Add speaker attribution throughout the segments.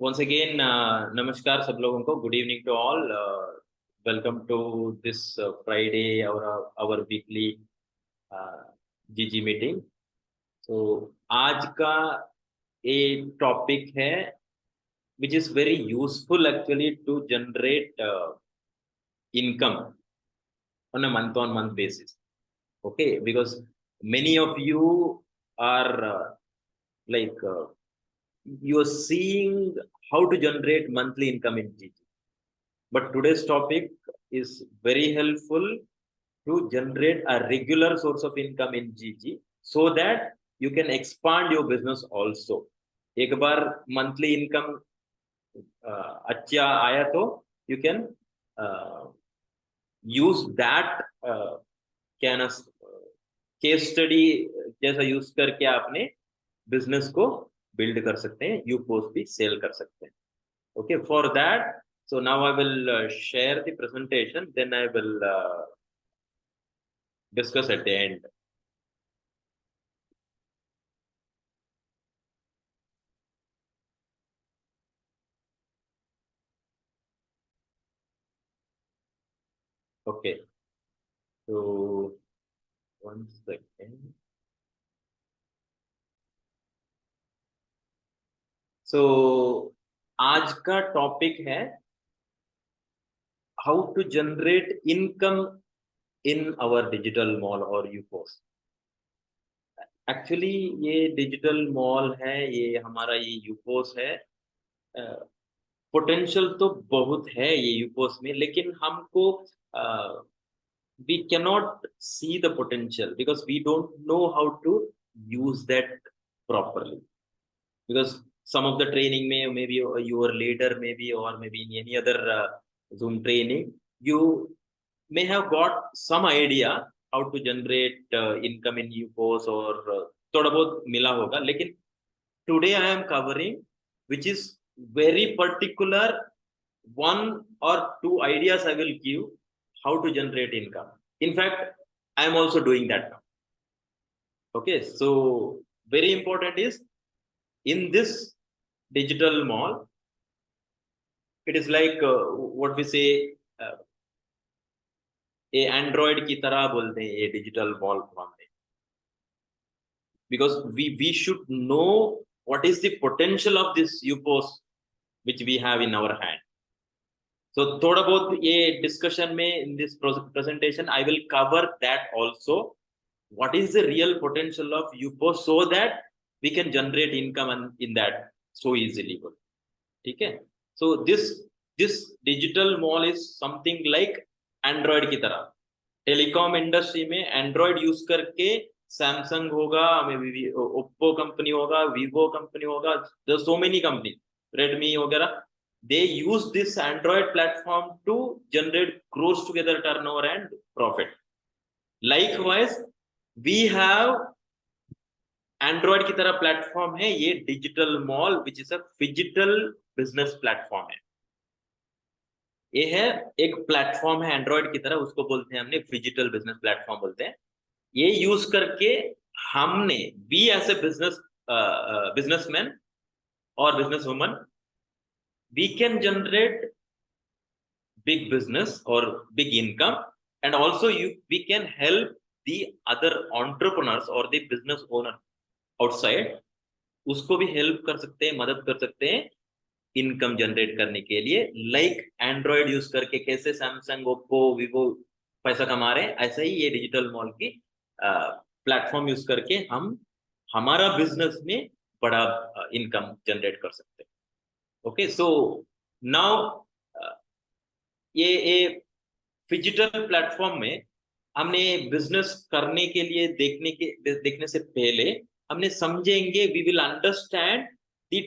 Speaker 1: Once again, namaskar सब लोगों को. Good evening to all. Welcome to this Friday, our weekly GG meeting. So आज का एक टॉपिक है which is very useful actually to generate income on a month-on-month basis. Okay, because many of you are like you are seeing how to generate monthly income in GG. But today's topic is very helpful to generate a regular source of income in GG so that you can expand your business also. एक बार monthly income अच्छा आया तो you can use that क्या ना case study जैसा use करके आपने business को बिल्ड कर सकते हैं, यू पोस्ट भी सेल कर सकते हैं. Okay, for that, so now I will share the presentation, then I will discuss at the end. Okay, so one second. So आज का टॉपिक है how to generate income in our digital mall or UPOS. Actually ये digital mall है, ये हमारा ये यूपोस है. Potential तो बहुत है ये यूपोस में, लेकिन हमको we cannot see the potential because we don't know how to use that properly. Because some of the training maybe you were later, maybe, or maybe in any other Zoom training, you may have got some idea how to generate income in UPOS or थोड़ा बहुत मिला होगा. लेकिन today I am covering which is very particular, one or two ideas I will give how to generate income. In fact, I am also doing that now. Okay, so very important is in this digital mall, it is like what we say a Android की तरह बोलते हैं ये digital mall को हमने, because we should know what is the potential of this UPOS which we have in our hand. So थोड़ा बहुत ये discussion में in this presentation I will cover that also. What is the real potential of UPOS so that we can generate income in that so easily. ठीक है? So this digital mall is something like Android की तरह. Telecom industry में Android use करके Samsung होगा, Oppo company होगा, Vivo company होगा, so many company, Redmi वगैरह, they use this Android platform to generate gross together turnover and profit. Likewise, we have Android की तरह प्लेटफॉर्म है ये digital mall which is a phygital business platform है. ये है एक प्लेटफॉर्म है एंड्रॉइड की तरह, उसको बोलते हैं हमने फिजिटल बिजनेस प्लेटफॉर्म बोलते हैं. ये यूज करके हमने वी एज ए बिजनेसमैन और business woman we can generate big business or big income, and also we can help the other entrepreneurs or the business owner outside, उसको भी help कर सकते हैं, मदद कर सकते हैं इनकम जनरेट करने के लिए. लाइक एंड्रॉइड यूज करके कैसे सैमसंग, ओप्पो, वीवो पैसा कमा रहे हैं, ऐसा ही ये डिजिटल मॉल की प्लेटफॉर्म यूज करके हम हमारा बिजनेस में बड़ा इनकम जनरेट कर सकते हैं. ओके, सो नाउ ये डिजिटल प्लेटफॉर्म में हमने बिजनेस करने के लिए देखने से पहले हमने समझेंगे, we will understand the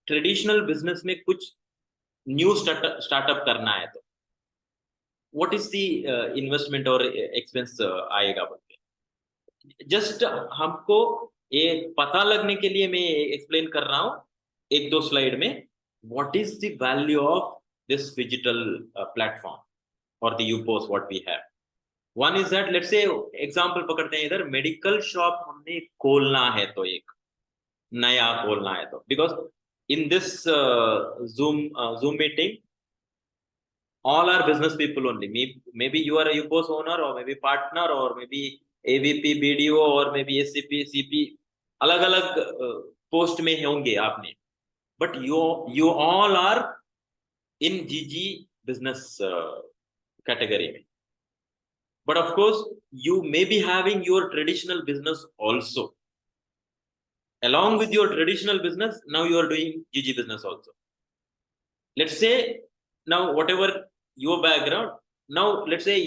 Speaker 1: traditional business में कुछ न्यू स्टार्टअप करना है तो व्हाट इज दी इन्वेस्टमेंट और एक्सपेंस आएगा बोलते. जस्ट हमको ये पता लगने के लिए मैं एक्सप्लेन कर रहा हूँ एक दो स्लाइड में, what is the value of this digital platform और the UPOS what we have. One is that, let's say example पकड़ते हैं, इधर मेडिकल शॉप हमने खोलना है तो एक नया खोलना है तो, because in this Zoom meeting, all are business people only. Maybe you are a UPOS owner, or maybe partner, or maybe AVP, BDO, or maybe SCP, CP. अलग अलग पोस्ट में होंगे आपने, but you all are in GG business category में. But of course, you may be having your traditional business also. Along with your traditional business, now you are doing GG business also. Let's say now whatever your background, now let's say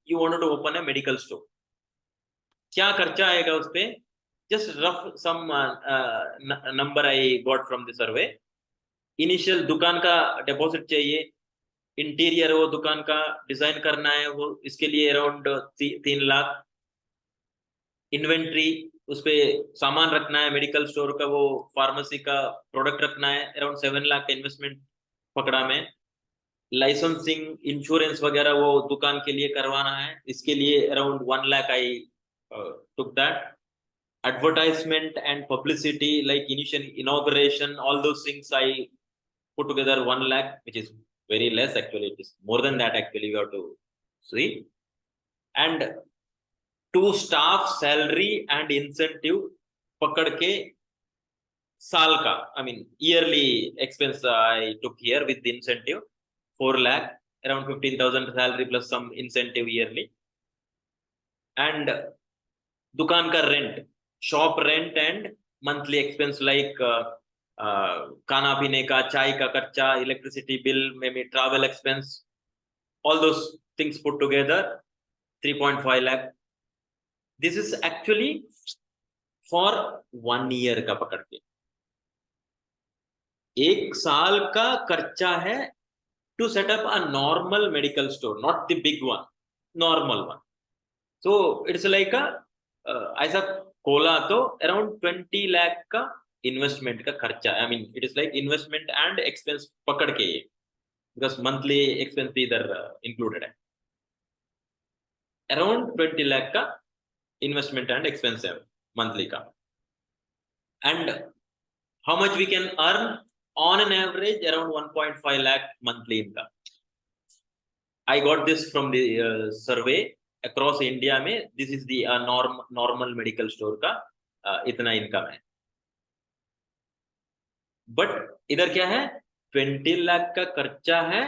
Speaker 1: you wanted to open a medical store. क्या खर्चा आएगा उस पे? Just rough some number I got from the survey. Initial दुकान का deposit चाहिए, interior वो दुकान का डिजाइन करना है, वो इसके लिए अराउंड 3 लाख, इन्वेंट्री उस पे सामान रखना है, मेडिकल स्टोर का वो फार्मेसी का प्रोडक्ट रखना है, अराउंड 7 लाख का इन्वेस्टमेंट पकड़ा में, लाइसेंसिंग इंश्योरेंस वगैरह वो दुकान के लिए करवाना है, इसके लिए around 1 lakh I took that. Advertisement and publicity like initial inauguration, all those things I put together 1 lakh, which is very less actually. It is more than that actually, you have to see. And to staff salary and incentive pakad ke saal ka, I mean yearly expense I took here with the incentive 4 lakh, around 15,000 salary plus some incentive yearly. And दुकान का rent, shop rent and monthly expense like खाना पीने का, चाय का खर्चा, electricity bill, may be travel expense, all those things put together 3.5 lakh. This is actually for 1 year का पकड़ के 1 साल का खर्चा है to set up a normal medical store, not the big one, normal one. So it's like a ऐसा खोला तो अराउंड 20 लाख का इन्वेस्टमेंट का खर्चा. I mean it is like investment and expense पकड़ के, बिकॉज मंथली एक्सपेंस भी इधर इंक्लूडेड है. अराउंड 20 लाख का इन्वेस्टमेंट एंड एक्सपेंस है मंथली का. And how much we can earn on an average around 1.5 lakh monthly income. I got this from the survey across India में. This is the normal medical store का इतना income है. But इधर क्या है, 20 लाख का खर्चा है,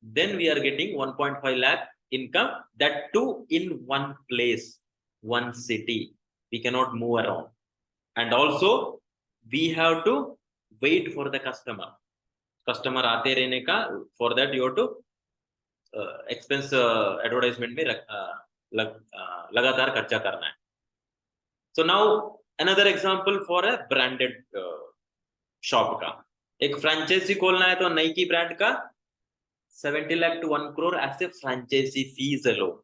Speaker 1: then we are getting 1.5 lakh income, that too in one place, one city. We can not move around, and also we have to wait for the customer आते रहने का. For that you have to expense advertisement में लगातार खर्चा करना है. So now another example for a branded shop का, एक फ्रेंचाइजी खोलना है तो नाइकी ब्रांड का 70 lakh to 1 crore as a franchisee fees alone.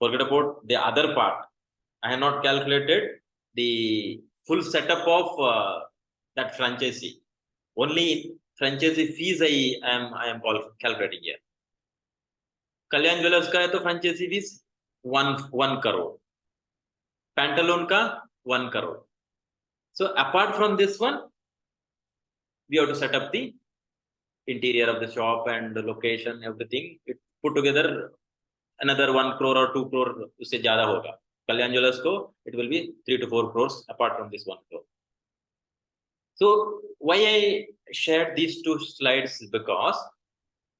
Speaker 1: Forget about the other part. I have not calculated the full setup of that franchisee. Only franchisee fees I am calculating here. Kalyan jewellers का है तो franchise fees 1 crore, pantaloon का 1 crore. So apart from this one, we have to set up the interior of the shop and the location, everything. It put together another 1 crore or 2 crore, उससे ज्यादा होगा. कल्याण jewellers को it will be 3 to 4 crores apart from this 1 crore. So why I shared these 2 slides is because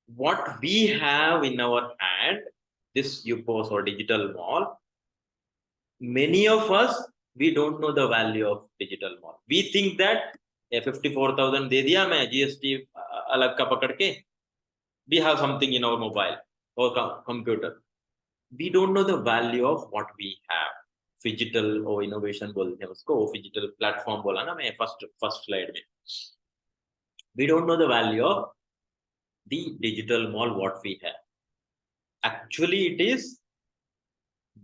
Speaker 1: what we have in our hand, this UPOS or digital mall, many of us, we don't know the value of digital mall. We think that 54,000 दे दिया मैं GST अलग का पकड़ के, we have something in our mobile or computer. We don't know the value of what we have. Phygital or innovation बोलते हैं उसको, phygital platform बोला ना मैं first slide में. We don't know the value of the digital mall what we have. Actually it is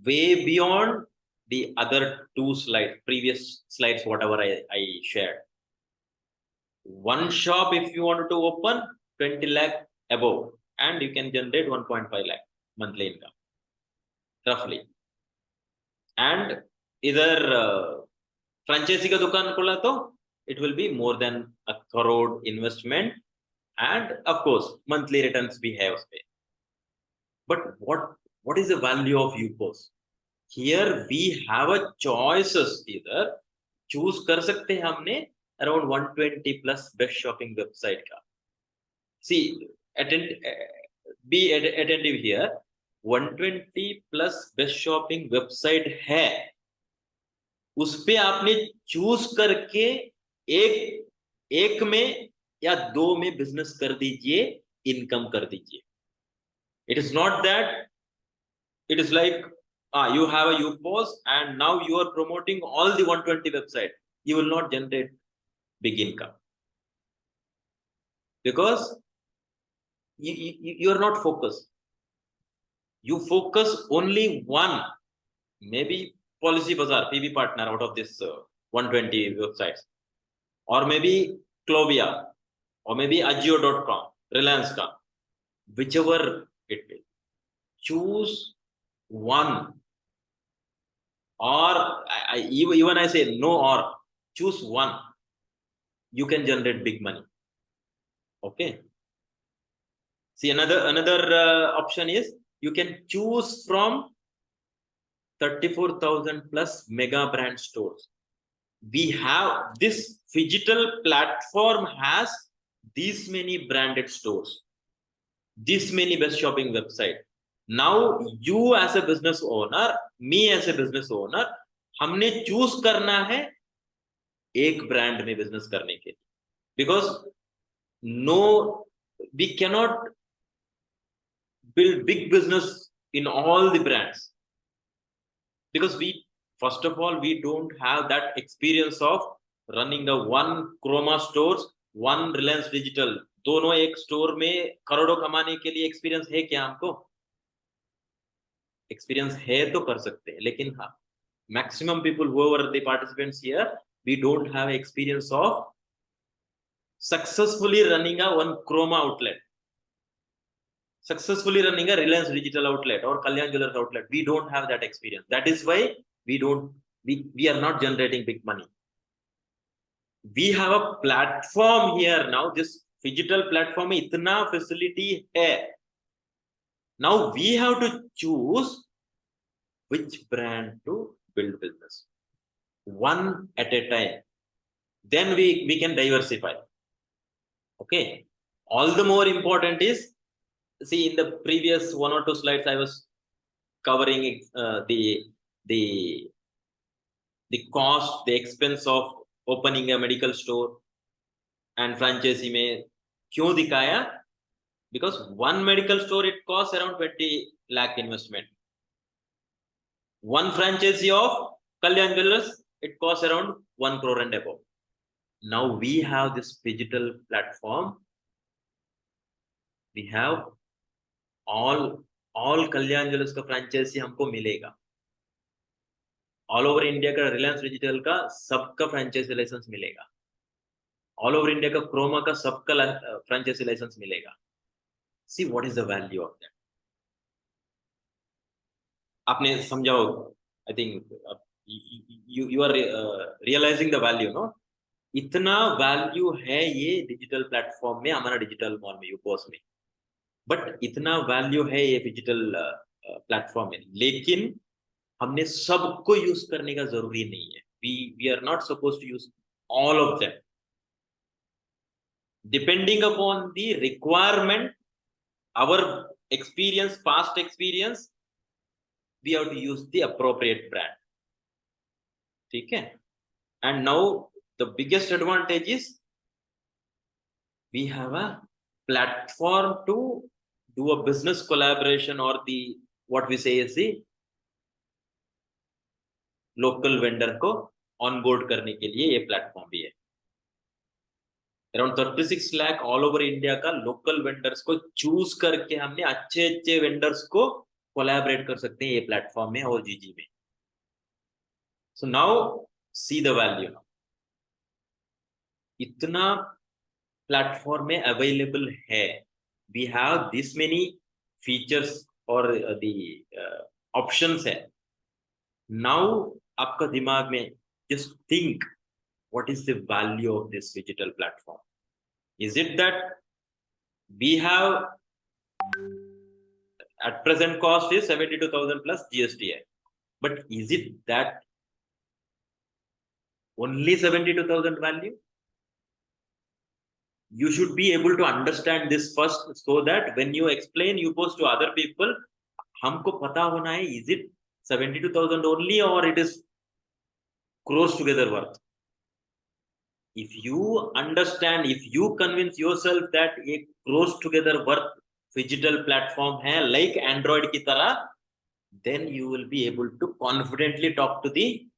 Speaker 1: way beyond the other 2 slides, previous slides, whatever I shared. One shop if you want to open 20 lakh above, and you can generate 1.5 lakh monthly income roughly. And either franchisee का दुकान खोला तो it will be more than crore investment and of course monthly returns भी है उसपे. But what is the value of UPOS? Here we have a choices. Either choose कर सकते हैं हमने around 120 plus best shopping website का. See, be attentive here. 120 plus best shopping website है, उस पे आपने चूज करके एक में या दो में बिजनेस कर दीजिए, इनकम कर दीजिए. It is not that it is like you have a UPOS and now you are promoting all the 120 website. You will not generate big income because you are not focused. You focus only one, maybe Policy Bazaar, PB Partner out of this 120 websites, or maybe Clovia, or maybe Ajio.com, Reliance ka, whichever it will. Choose one, or even I say no, or choose one. You can generate big money. Okay. See, another option is you can choose from 34,000 plus mega brand stores. We have this phygital platform has these many branded stores, this many best shopping website. Now you as a business owner, me as a business owner, हमने choose करना है एक brand में business करने के लिए, because no, we cannot build big business in all the brands, because we, first of all, we don't have that experience of running a one Chroma stores, one Reliance Digital. दोनों एक store में करोड़ों कमाने के लिए experience है क्या हमको? एक्सपीरियंस है तो कर सकते हैं, लेकिन हाँ, maximum people whoever the participants here, we don't have experience of successfully running a one Chroma outlet, successfully running a Reliance Digital outlet or Kalyan Jewellers outlet. We don't have that experience. That is why we are not generating big money. We have a platform here now. This digital platform में इतना facility है. Now we have to choose which brand to build business, one at a time. Then we can diversify. Okay. All the more important is, see, in the previous one or two slides I was covering the cost, the expense of opening a medical store and franchisee में क्यों दिखाया? Because one medical store it costs around 20 lakh investment. One franchisee of Kalyan Jewellers it costs around 1 crore and above. Now we have this digital platform. We have all Kalyan Jewellers का franchisee हमको मिलेगा. All over India का Reliance digital का सबका franchisee licence मिलेगा. All over India का क्रोमा का सबका फ्रेंचाइजी लाइसेंस मिलेगा. See what is the value of that? आपने समझाओ. I think you are realising the value, no? इतना वैल्यू है ये डिजिटल प्लेटफॉर्म में, हमारा डिजिटल मॉल में, यूपोस में. बट इतना वैल्यू है ये डिजिटल प्लेटफॉर्म में, लेकिन हमने सबको यूज करने का जरूरी नहीं है. we are not supposed to use all of them. Depending upon the requirement, our experience, past experience, we have to use the appropriate brand. ठीक है? And now the biggest advantage is we have a platform to do a business collaboration, or the what we say is the local vendor को onboard करने के लिए ये platform भी है. Around 36 lakh all over India का लोकल वेंडर्स को choose करके हमने अच्छे वेंडर्स को कोलैबोरेट कर सकते हैं ये प्लेटफॉर्म में और जीजी में. So now see the value. इतना प्लेटफॉर्म में अवेलेबल है. We have this many features और दी ऑप्शंस है. नाउ आपका दिमाग में just think, what is the value of this digital platform? Is it that we have at present cost is 72,000 plus GST, but is it that only 72,000 value? You should be able to understand this first, so that when you explain UPOS to other people, हमको पता होना है, is it 72,000 only or it is gross together worth? If you understand, if you convince yourself that a gross together worth digital platform है like Android की तरह, then you will be able to confidently talk to the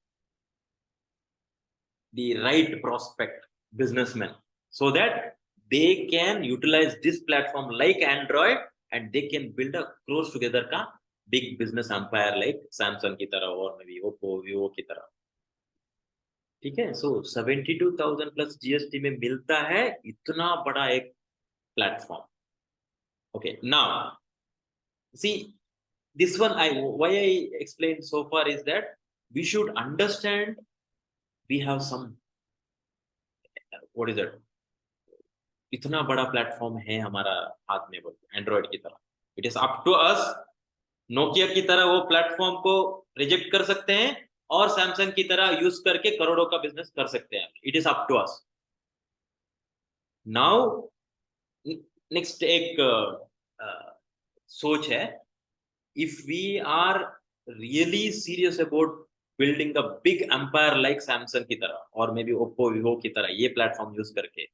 Speaker 1: right prospect businessman, so that they can utilize this platform like Android and they can build a close together का big business empire like Samsung की तरह और maybe Oppo, Vivo की तरह. ठीक है, so 72,000 plus GST में मिलता है इतना बड़ा एक platform. Okay, now see this one, why I explained so far is that we should understand we have some, what is it, इतना बड़ा प्लेटफॉर्म है हमारा हाथ में, एंड्रॉइड की तरह. It is up to us. Nokia की तरह वो प्लेटफॉर्म को रिजेक्ट कर सकते हैं और सैमसंग की तरह यूज करके करोड़ों का बिजनेस कर सकते हैं. It is up to us. Now next एक सोच है, if we are really serious about building a big empire like Samsung की तरह और मे बी ओप्पो, विवो की तरह ये प्लेटफॉर्म यूज करके,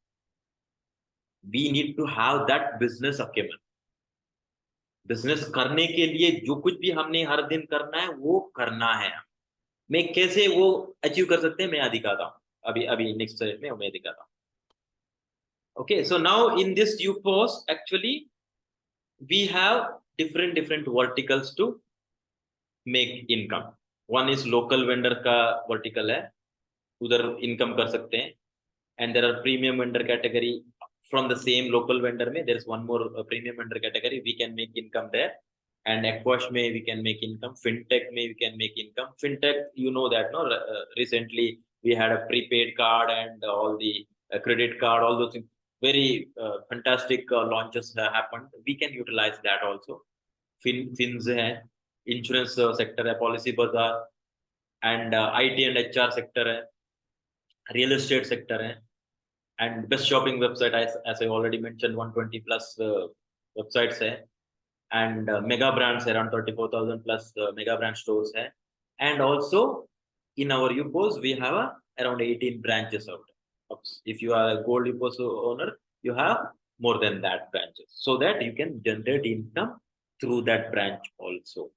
Speaker 1: we need to have that business acumen. Business करने के लिए जो कुछ भी हमने हर दिन करना है वो करना है. मैं कैसे वो अचीव कर सकते हैं मैं दिखाता हूँ अभी अभी नेक्स्ट में मैं दिखाता हूँ. Okay, so now in this UPOS actually we have different verticals to make income. One is local vendor का vertical है, उधर income कर सकते हैं. And there are premium vendor category. From the same local vendor mein, there is one more premium vendor category. We can make income there. And Aquash mein we can make income. Fintech mein we can make income. Fintech, you know that, no? Recently we had a prepaid card and all the credit card, all those things. Very fantastic launches happened. We can utilize that also. Fins hai, insurance sector hai, policy bazaar, and IT and HR sector hai, real estate sector hai. And best shopping website, as I already mentioned, 120 plus websites hai. And mega brands around 34,000 plus mega brand stores hai. And also in our UPOS we have around 18 branches out. If you are a gold UPOS owner, you have more than that branches, so that you can generate income through that branch also.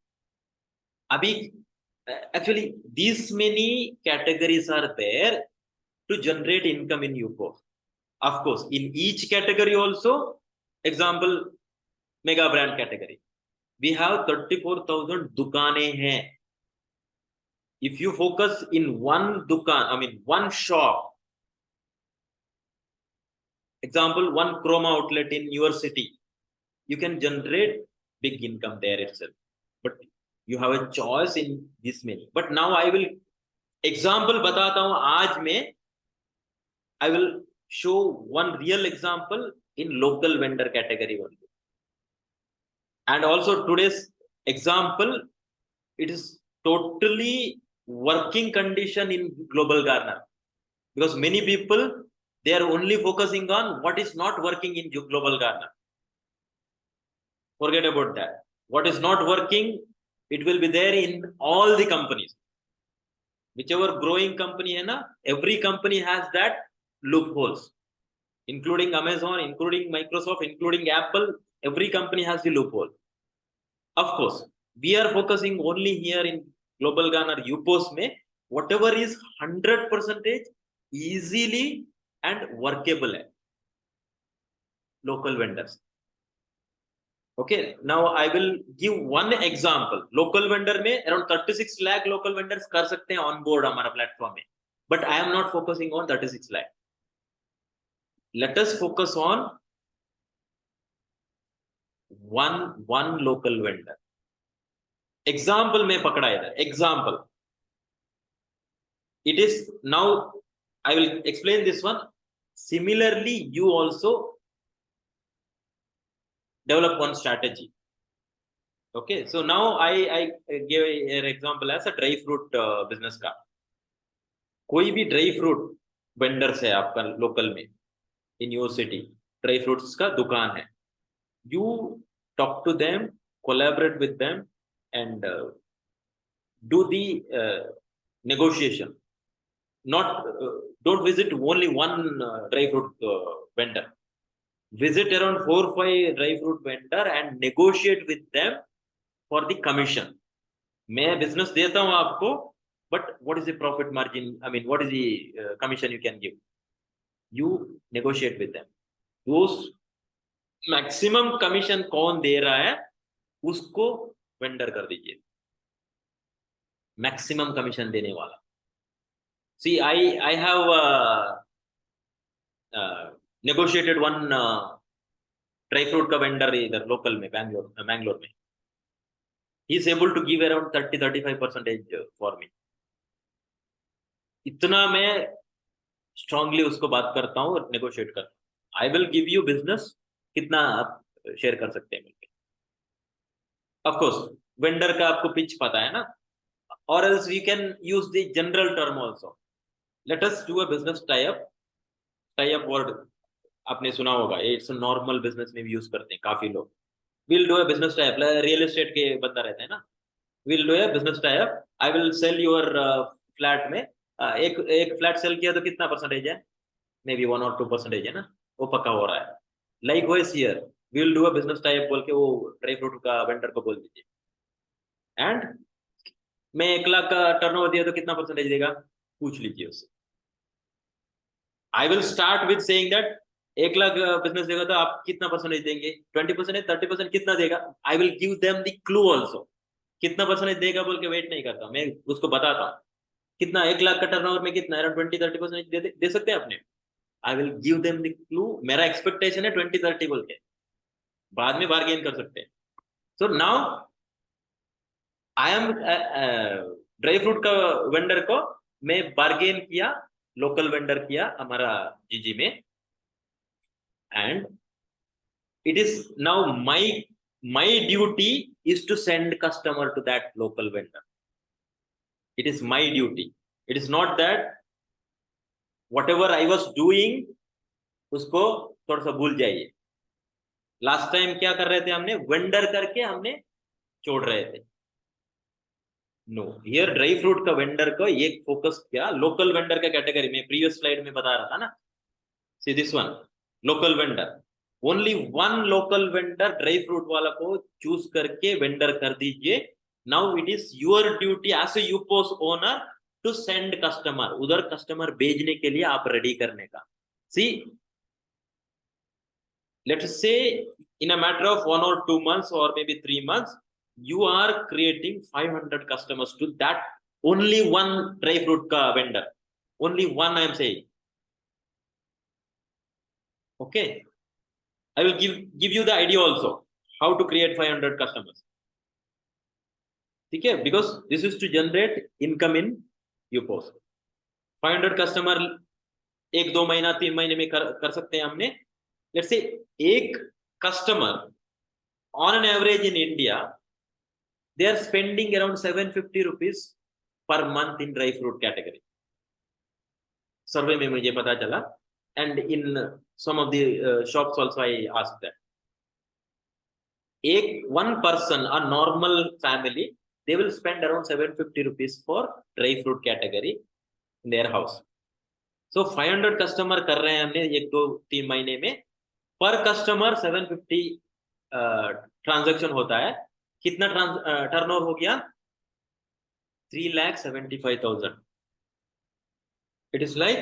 Speaker 1: Abhi, actually these many categories are there to generate income in UPOS. Of course, in each category also, example, mega brand category, we have 34,000 dukane hai. If you focus in one dukan, one shop, example, one Chroma outlet in your city, you can generate big income there itself. But you have a choice in this many. But now I will example batata hu aaj mein. I will show one real example in local vendor category only. And also today's example, it is totally working condition in global Garner, because many people, they are only focusing on what is not working in global Garner. Forget about that. What is not working, it will be there in all the companies. Whichever growing company hai na, every company has that loopholes, including Amazon, including Microsoft, including Apple. Every company has the loophole. Of course, we are focusing only here in global Garner UPOS mein, whatever is 100% easily and workable hai. Local vendors. Okay, now I will give one example. Local vendor mein around 36 lakh local vendors kar sakte hain on board hamara platform mein. But I am not focusing on 36 lakh. Let us focus on one local vendor. Example mein pakda idhar. Example. It is now, I will explain this one. Similarly, you also develop one strategy. Okay, so now I give an example as a dry fruit business का. कोई भी dry fruit vendors है आपका local में, in your city dry fruits का दुकान है, you talk to them, collaborate with them, and do the negotiation. Not don't visit only one dry fruit vendor. Visit around 4-5 dry fruit vendor and negotiate with them for the commission. मैं business देता हूँ आपको, but what is the profit margin? I mean, what is the commission you can give? You negotiate with them. Those maximum commission कौन दे रहा है उसको vendor कर दीजिए, मैक्सिमम कमीशन देने वाला. See, I have negotiated one dry fruit का vendor इधर लोकल में बैंगलोर में. He is able to give around 30-35% for me. इतना मैं स्ट्रांगली उसको बात करता हूँ और नेगोशिएट करता हूँ. I will give you business, कितना आप शेयर कर सकते हैं मिलके. Of course, वेंडर का आपको पिच पता है ना, or else we can use the general term also. Let us do a business tie-up word आपने सुना होगा, इट्स नॉर्मल बिजनेस में भी यूज करते हैं काफी लोग. Will do a business type, real estate के बंदा रहता है ना, will do a business type, I will sell your flat में, एक फ्लैट सेल किया तो कितना परसेंटेज है, मे बी 1 or 2% है ना, वो पक्का हो रहा है. Like wise here will do a business type बोल के वो ड्राई फ्रूट का वेंडर को बोल दीजिए, एंड मैं 1 लाख का टर्नओवर दिया तो कितना परसेंटेज देगा, पूछ लीजिए उससे. I will start with saying that 1 lakh business देगा तो आप कितना परसेंटेज देंगे, 20%, 30%, कितना देगा. I will give them the clue also, कितना परसेंटेज देगा बोल के वेट नहीं करता, मैं उसको बताता हूँ कितना 1 लाख का टर्नओवर में कितना अराउंड 20-30% दे सकते हैं अपने. I will give them the clue, मेरा एक्सपेक्टेशन है 20-30 बोल के, बाद में बार्गेन कर सकते हैं. So now I am dry fruit का वेंडर को मैं बार्गेन किया, लोकल वेंडर किया हमारा जीजी में, and it is now my duty is to send customer to that local vendor. It is my duty. It is not that whatever I was doing उसको थोड़ा सा भूल जाइए. लास्ट टाइम क्या कर रहे थे हमने, वेंडर करके हमने छोड़ रहे थे. नो, हियर ड्राई फ्रूट का वेंडर को एक फोकस किया, लोकल वेंडर का कैटेगरी में प्रीवियस स्लाइड में बता रहा था ना. See this one local vendor, only one local vendor dry fruit वाला को चूज करके वेंडर कर दीजिए. Now it is your duty as a UPOS owner to send customer, उधर कस्टमर भेजने के लिए आप रेडी करने का. See let's say in a matter of 1 or 2 months or maybe 3 months you are creating 500 customers to that only one dry fruit ka vendor, only one I am saying. Okay, I will give you the idea also how to create 500 customers. ठीक है, because this is to generate income in UPOS. 500 customer 1-2 महीना 3 महीने में कर सकते हैं हमने. Let's say एक customer on an average in India they are spending around 750 rupees per month in dry fruit category. सर्वे में मुझे पता चला, and in some of the shops also I asked that. One person, a normal family, they will spend around 750 rupees for dry fruit category in their house. So 500 customer कर रहे हैं हमने 1-2-3 महीने में, पर कस्टमर 750 ट्रांजैक्शन होता है. कितना टर्नओवर हो गया, 3,75,000. इट इज लाइक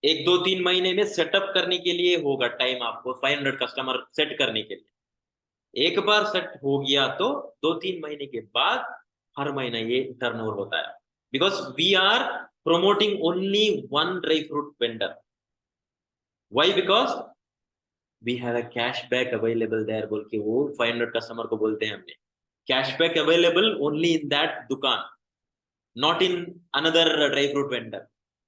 Speaker 1: 1-2-3 महीने में सेटअप करने के लिए होगा टाइम आपको 500 कस्टमर सेट करने के लिए. एक बार सेट हो गया तो 2-3 महीने के बाद हर महीना ये टर्नओवर होता है, because we are promoting only one dry fruit vendor. Why? Because we have a cashback available there बोल के वो 500 कस्टमर को बोलते हैं हमने, cashback available only in that दुकान, not in another dry fruit vendor.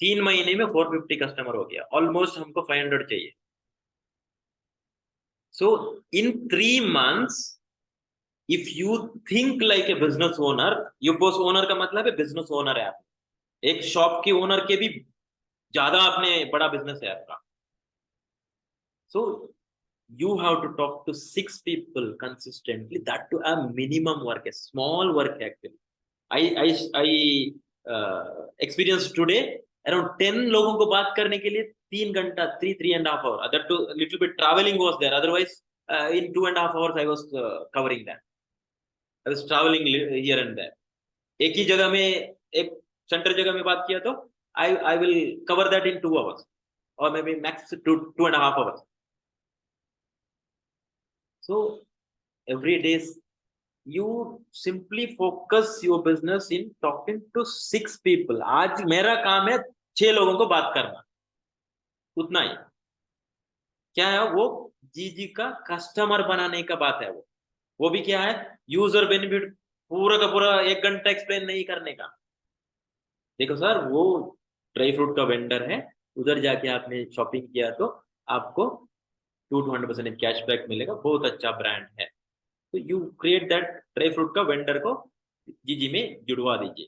Speaker 1: 3 महीने में 450 कस्टमर हो गया, ऑलमोस्ट हमको 500 चाहिए। So in 3 months if you think like a business owner, UPOS owner का मतलब है बिजनेस ओनर है आप, एक शॉप के ओनर के भी ज्यादा आपने बड़ा बिजनेस है आपका। सो you have to talk to 6 people consistently, that to a minimum work, a small work actually. I experienced today around 10 लोगों को बात करने के लिए 3 घंटा, 3.5 hours, that to little bit traveling was there, otherwise in 2.5 hours I was covering that. I was traveling here and there, एक ही जगह में, एक सेंटर जगह में बात किया तो I will cover that in 2 hours or maybe max 2.5 hours. So every day you simply focus your business in talking to 6 people. आज मेरा काम है 6 लोगों को बात करना, उतना ही। क्या है वो? जी का कस्टमर बनाने का बात है वो भी क्या है, यूजर बेनिफिट पूरा का पूरा 1 घंटा एक्सप्लेन नहीं करने का। देखो सर, वो ड्राई फ्रूट का वेंडर है, उधर जाके आपने शॉपिंग किया तो आपको 200% कैशबैक मिलेगा, बहुत अच्छा ब्रांड है, तो you create that dry fruit का वेंडर को जीजी में जुड़वा दीजिए,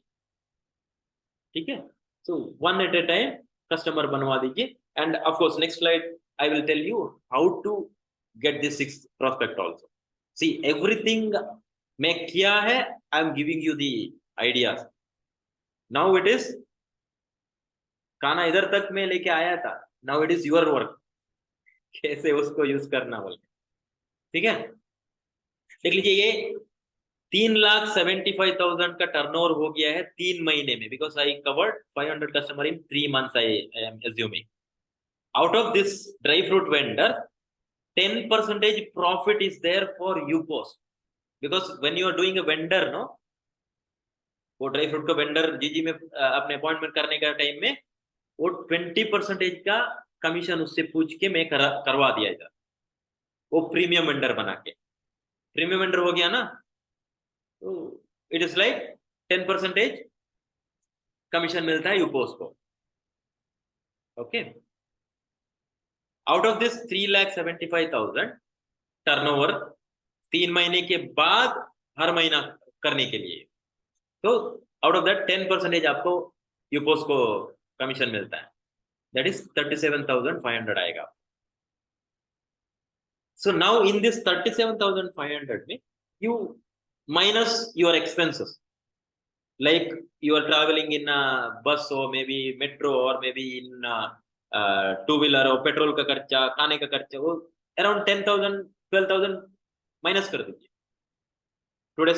Speaker 1: ठीक है। So one at a time customer बनवा दीजिए। End of course next slide I will tell you how to get this 6 prospect also. See everything मैं किया है, I am giving you the ideas. Now it is खाना इधर तक मैं लेके आया था, now it is your work, कैसे उसको यूज करना बोल, ठीक है। देख लीजिए, ये 3,75,000 का टर्नओवर हो गया है 3 महीने में, because I covered 500 customer in 3 months, I am assuming. Out of this dry fruit vendor 10% profit is there for UPOS, because when you are doing a vendor no, वो ड्राई फ्रूट का vendor जीजी में अपने appointment करने का time में वो 20% का कमीशन उससे पूछ के मैं करवा दिया था, वो प्रीमियम वेंडर बना के। प्रीमियम वेंडर हो गया ना, तो इट इज लाइक 10% कमीशन मिलता है यूपोस को, okay. Out of this 3,75,000 turnover 3 महीने के बाद हर महीना करने के लिए, तो आउट ऑफ दैट 10% आपको यूपोस को कमीशन मिलता है, दैट इज 37,500 आएगा। सो नाउ इन दिस 37,500 में you minus your expenses, like you are traveling in a bus or maybe metro or maybe in two-wheeler, और पेट्रोल का खर्चा, खाने का खर्चा, वो अराउंड 10,000 12,000 माइनस कर दीजिए। टुडे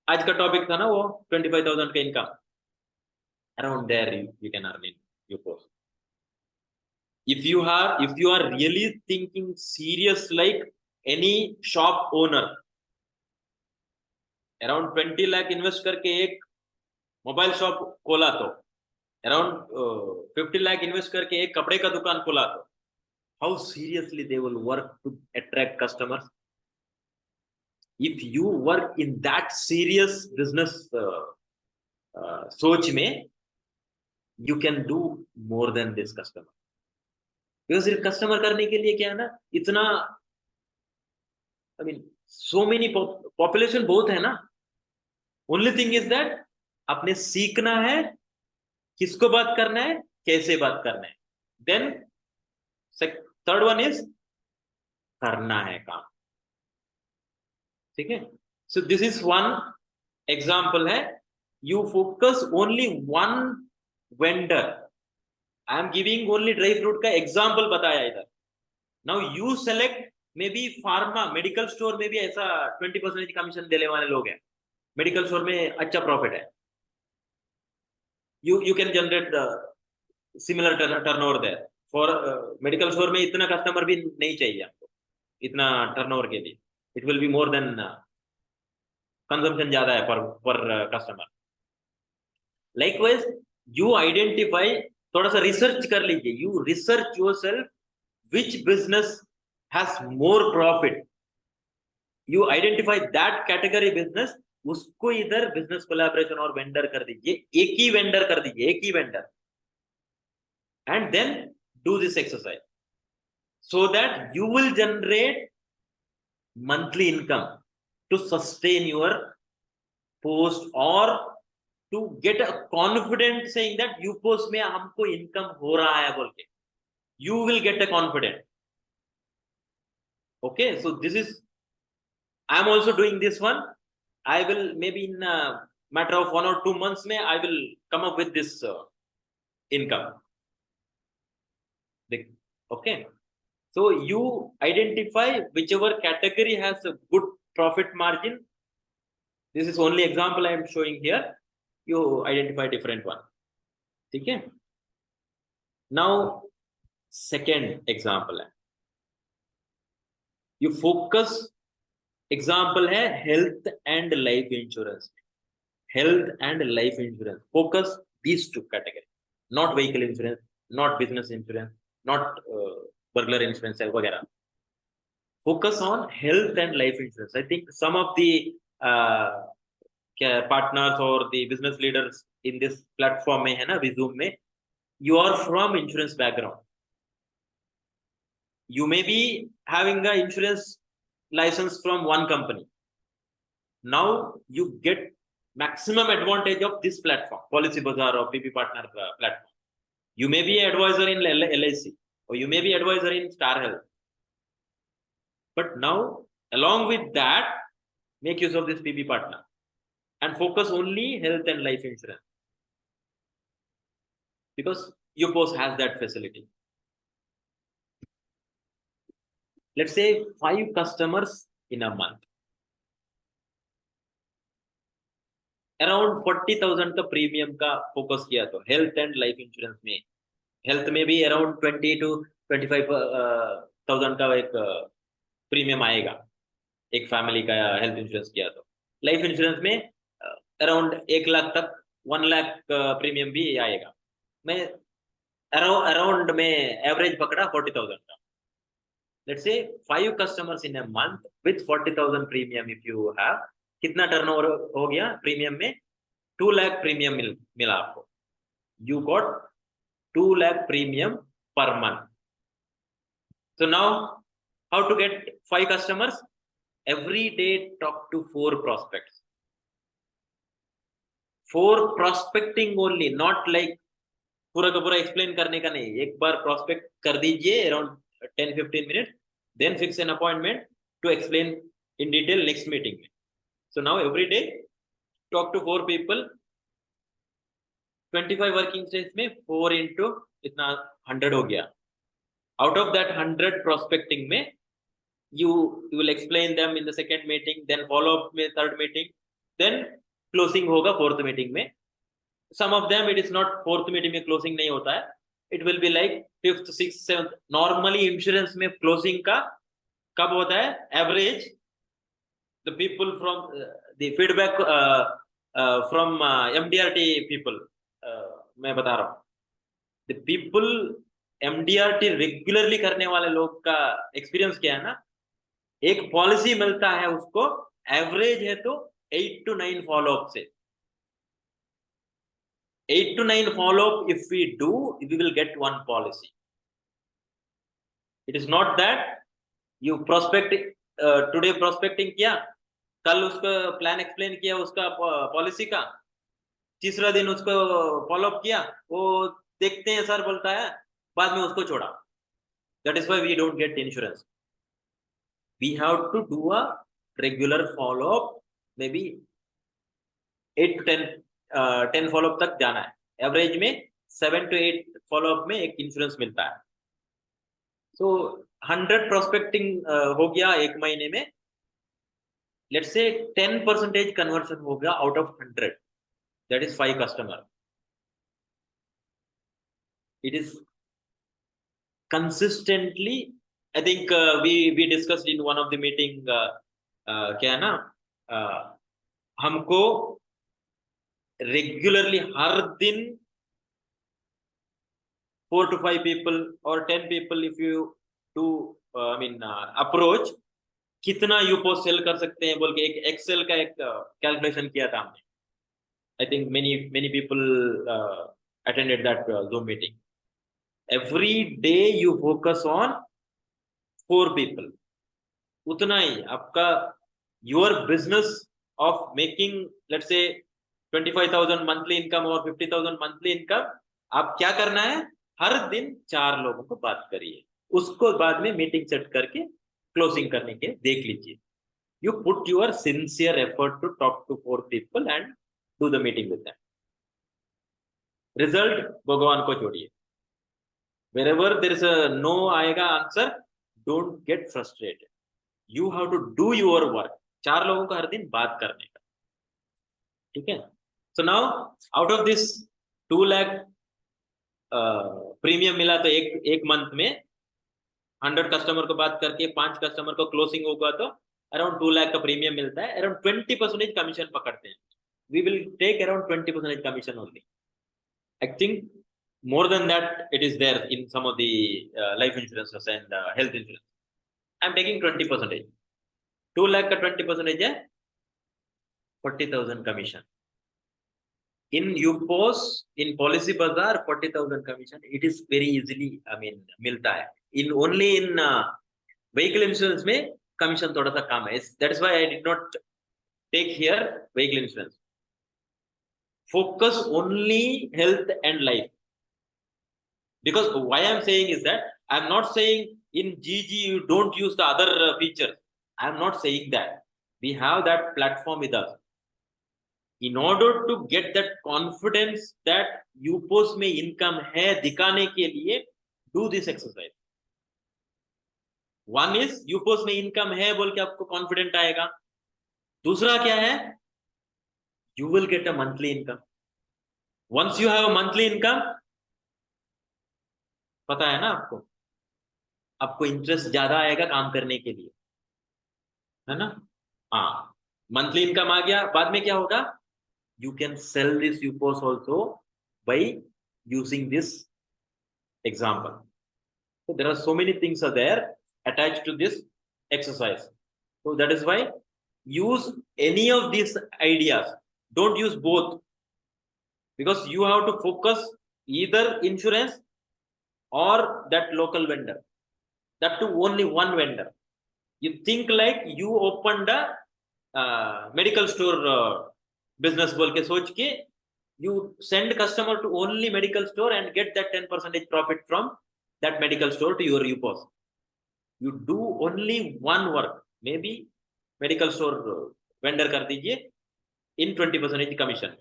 Speaker 1: आज का टॉपिक था ना वो 25,000 का income, around there you can earn in your course. if you are really thinking serious like any shop owner, around 20 lakh invest करके एक मोबाइल शॉप खोला तो, अराउंड 50 लाख इन्वेस्ट करके एक कपड़े का दुकान खोला तो, how seriously they will work to attract customers. If you work in that serious business सोच में, you can do more than this customer, because सिर्फ कस्टमर करने के लिए क्या है ना, इतना I mean so many population बहुत है ना। ओनली थिंग इज दैट आपने सीखना है किसको बात करना है, कैसे बात करना है, देन थर्ड वन इज करना है काम, ठीक है। So this is one example है, you focus only one vendor. I am giving only dry fruit का एग्जाम्पल बताया इधर। Now you select, maybe pharma medical store में भी ऐसा 20% कमीशन देने वाले लोग हैं, मेडिकल स्टोर में अच्छा प्रॉफिट है, you can generate similar turnover there for medical store में इतना कस्टमर भी नहीं चाहिए आपको इतना टर्नओवर के लिए, it will be more than consumption ज्यादा है पर कस्टमर। लाइकवाइज यू आइडेंटिफाई, थोड़ा सा रिसर्च कर लीजिए, you research yourself which business has more profit, you identify that category business, उसको इधर बिजनेस कोलैबोरेशन और वेंडर कर दीजिए, एक ही वेंडर कर दीजिए, एक ही vendor, and then do this exercise so that you will generate monthly income to sustain your post or to get a confident saying that you post में हमको income हो रहा है बोल के, you will get a confident. Okay, so this is, I am also doing this one. I will maybe in a matter of 1 or 2 months may I will come up with this income. Okay, so you identify whichever category has a good profit margin. This is only example I am showing here. You identify different one. Okay. Now, second example है, you focus. Example है health and life insurance. Health and life insurance. Focus these two categories. Not vehicle insurance, not business insurance, not burglar insurance वगैरह. Focus on health and life insurance. I think some of the partners or the business leaders in this platform में है ना, Zoom में, you are from insurance background. You may be having an insurance license from one company. Now you get maximum advantage of this platform, Policybazaar or PP Partner platform. You may be advisor in LIC or you may be advisor in Star Health. But now, along with that, make use of this PP Partner and focus only health and life insurance. Because UPOS has that facility. Let's say 5 customers in a month. Around 40,000 का premium का focus किया तो health and life insurance में, health में भी around 20 to 25,000 का एक premium आएगा एक फैमिली का हेल्थ इंश्योरेंस किया तो. लाइफ इंश्योरेंस में अराउंड 1 लाख तक 1 लाख प्रीमियम भी आएगा. मैं अराउंड में एवरेज पकड़ा 40,000 का. Let's say 5 customers in a month with 40,000 premium. If you have, कितना टर्नओवर हो गया प्रीमियम में? 2 लाख प्रीमियम मिला आपको. You got 2 lakh premium per month. So now, how to get 5 customers? Every day talk to 4 prospects. 4 prospecting only, not like पूरा का पूरा explain करने का नहीं. एक बार prospect कर दीजिए around 10-15 minutes, then fix an appointment to explain in detail next meeting. So now every day talk to 4 people. 25 working days में 4 into इतना 100 हो गया. Out of that 100 prospecting में you will explain them in the second meeting, then follow up में third meeting, then closing होगा fourth meeting में. Some of them it is not fourth meeting में closing नहीं होता है. It will be like 5th, 6th, 7th. Normally insurance में closing का कब होता है? Average the people from the feedback from MDRT people. मैं बता रहा हूँ, the people MDRT रेगुलरली करने वाले लोग का एक्सपीरियंस क्या है ना, एक पॉलिसी मिलता है उसको एवरेज है तो 8 to 9 फॉलोअप से. 8 to 9 follow-up if we do, we will get 1 policy. It is not that you prospect today prospecting किया, कल उसका प्लान एक्सप्लेन किया उसका पॉलिसी का, तीसरा दिन उसको फॉलोअप किया, वो देखते हैं सर बोलता है, बाद में उसको छोड़ा. That is why we don't get insurance. We have to do a regular follow-up, maybe 8 to 10 follow up तक जाना है. एवरेज में 7 to 8 फॉलोअप में एक इंश्योरेंस मिलता है. सो 100 प्रोस्पेक्टिंग हो गया एक महीने में. लेट्स से 10% कन्वर्शन हो गया out of 100. That is 5 customer. It is consistently, I think we discussed in one of the meeting, क्या है ना, हमको रेगुलरली हर दिन 4 to 5 people or 10 people if you do approach, कितना यूपोस्ट सेल कर सकते हैं बोल के एक एक्सेल का एक कैलकुलेशन किया था हमने. I think many people attended that Zoom meeting. every day you focus on 4 people, उतना ही आपका your business of making let's say 25,000 monthly income or 50,000 monthly income, आप क्या करना है, हर दिन 4 लोगों को बात करिए, उसको बाद में मीटिंग सेट करके क्लोजिंग करने के देख लीजिए. You put your sincere effort to talk to 4 people and do the meeting with them. Result भगवान को छोड़िए. Wherever there is a no आएगा answer, don't get frustrated. You have to do your work. 4 लोगों का हर दिन बात करने का, ठीक है. So now out of this 2 lakh premium मिला तो एक मंथ में 100 कस्टमर को बात करके 5 कस्टमर को क्लोजिंग होगा तो अराउंड 2 लाख का प्रीमियम मिलता है. अराउंड 20% कमीशन पकड़ते हैं. We will take around 20% commission only. I think more than that it is there in some of the life insurances and health insurance. I am taking 20%. 2 lakh का 20% है 40,000 commission. In UPOS, in Policy Bazaar, 40,000 commission, it is very easily, I mean, मिलता है. In only in vehicle insurance में commission थोड़ा सा कम है. That is why I did not take here vehicle insurance. Focus only health and life. Because why I am saying is that I am not saying in GG you don't use the other features. I am not saying that. We have that platform with us. In order to get that confidence that UPOS में income है दिखाने के लिए, do this exercise. One is UPOS में income है बोल के आपको confident आएगा. दूसरा क्या है? You will get a monthly income. Once you have a monthly income, पता है ना आपको इंटरेस्ट ज्यादा आएगा काम करने के लिए, है ना. हाँ, मंथली इनकम आ गया, बाद में क्या होगा, you can sell this UPOS also by using this example. So there are so many things are there attached to this exercise. So that is why use any of these ideas. Don't use both, because you have to focus either insurance or that local vendor. That to only one vendor. You think like you opened a medical store business बोल के सोच के you send customer to only medical store and get that 10% profit from that medical store to your UPOS. You do only one work. Maybe medical store vendor कर दीजिए in 20% commission,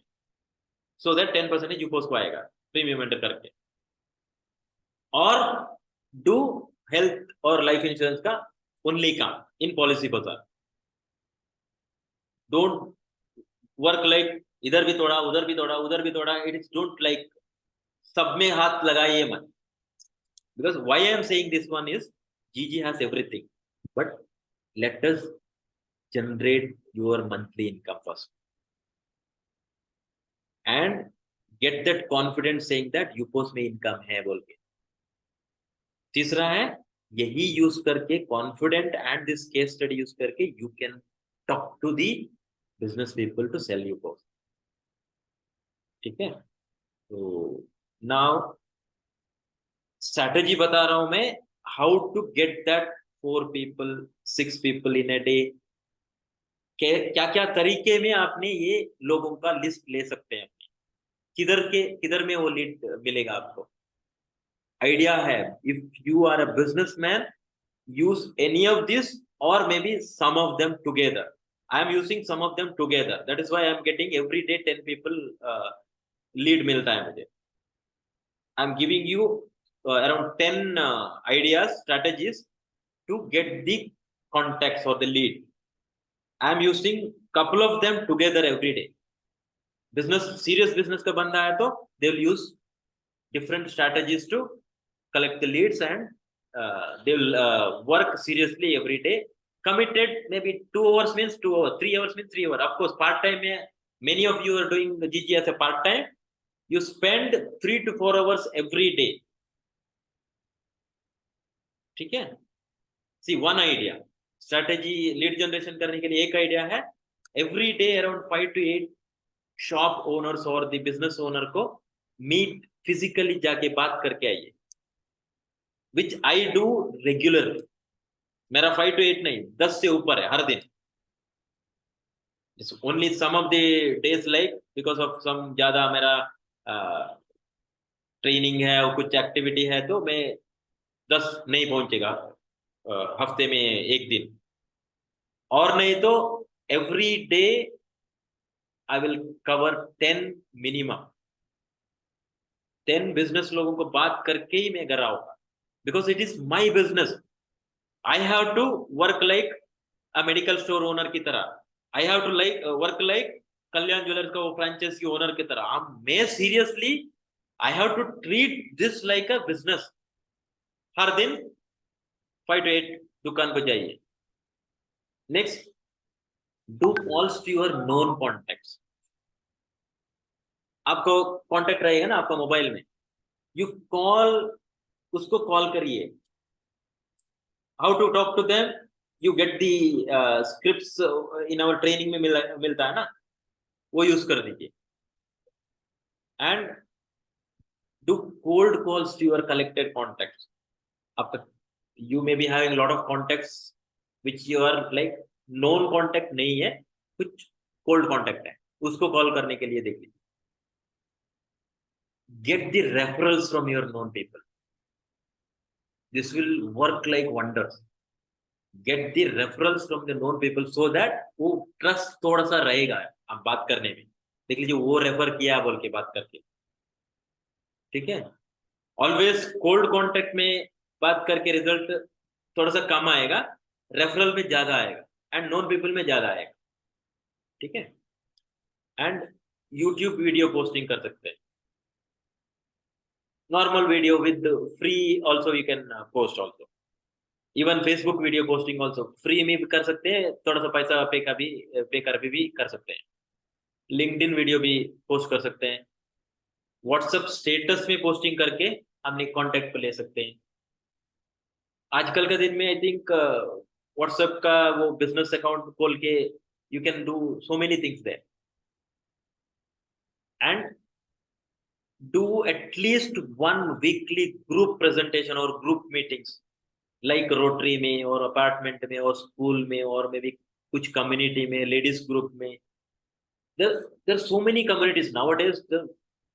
Speaker 1: so that 10% UPOS को आएगा premium enter करके. और do health और life insurance का only काम in Policy Bazaar. Don't work like इधर भी तोड़ा उधर भी तोड़ा उधर भी तोड़ा. It is don't like सब में हाथ लगाइए मत. Because why I am saying this one is GG has everything, but let us generate your monthly income first and get that confidence saying that UPOS में income है बोल के. तीसरा है यही यूज करके confident and this case study use करके you can talk to the business people to sell you course. ठीक है. तो नाउ स्ट्रैटेजी बता रहा हूं मैं, how to get that 4 people 6 people in a day. क्या क्या तरीके में आपने ये लोगों का लिस्ट ले सकते हैं, किधर में वो लीड मिलेगा आपको. आइडिया है, if you are a businessman, use any of this or maybe some of them together. I am using some of them together. That is why I am getting every day 10 people lead मिलता है मुझे. I am giving you around 10 ideas, strategies to get the contacts or the lead. I am using couple of them together every day. Serious business का बंदा है तो they will use different strategies to collect the leads and they will work seriously every day. Committed maybe 2 hours means 2 hours, 3 hours means 3 hours. Of course, part time में many of you are doing the GG as a part time. You spend 3 to 4 hours every day. ठीक है. See, one idea strategy lead generation करने के लिए एक idea है, every day around 5 to 8 shop owners और the business owner को meet physically जाके बात करके आइए. which I do regularly. मेरा 5 to 8 नहीं, 10 से ऊपर है हर दिन. It's only some of the days like because of some ज्यादा मेरा ट्रेनिंग है और कुछ एक्टिविटी है तो मैं 10 नहीं पहुंचेगा हफ्ते में एक दिन. और नहीं तो every day I will cover 10 minimum. 10 business लोगों को बात करके ही मैं घर आऊंगा, because it is my business. I have to work like a medical store owner की तरह. I have to like work like Kalyan jewellers का वो फ्रेंचाइज की ओनर की तरह. मैं seriously I have to treat this like a business. हर दिन 5 to 8 दुकान पर जाइए. Next, do calls to your known contacts. आपको कॉन्टेक्ट रहेगा ना आपका मोबाइल में, यू कॉल, उसको कॉल करिए. How to talk to them, you get the scripts in our training में मिलता है ना, वो यूज कर दीजिए. And do cold calls to your collected contacts. आपका you may be having lot of contacts which you are like known contact नहीं है, कुछ कोल्ड कॉन्टेक्ट है, उसको कॉल करने के लिए देख लीजिए. Get the referrals from your known people. This will work like wonders. Get the referrals from the known people so that वो trust थोड़ा सा रहेगा आप बात करने में. देख लीजिए वो रेफर किया बोल के बात करके, ठीक है. ऑलवेज कोल्ड कॉन्टेक्ट में बात करके रिजल्ट थोड़ा सा कम आएगा, रेफरल में ज्यादा आएगा एंड नोन पीपल में ज्यादा आएगा, ठीक है. एंड यूट्यूब वीडियो पोस्टिंग कर सकते हैं. Normal video with free also you can post also. Even Facebook video posting also free में भी कर सकते हैं, थोड़ा सा पैसा पे कर भी कर सकते हैं. LinkedIn वीडियो भी पोस्ट कर सकते हैं. WhatsApp स्टेटस में पोस्टिंग करके अपने कॉन्टेक्ट पे ले सकते हैं. आजकल के दिन में आई थिंक WhatsApp का वो बिजनेस अकाउंट खोल के you can do so many things there. And do at least one weekly group presentation or group meetings like Rotary में और apartment में और school में और maybe कुछ community में, ladies group में. there are so many communities nowadays. The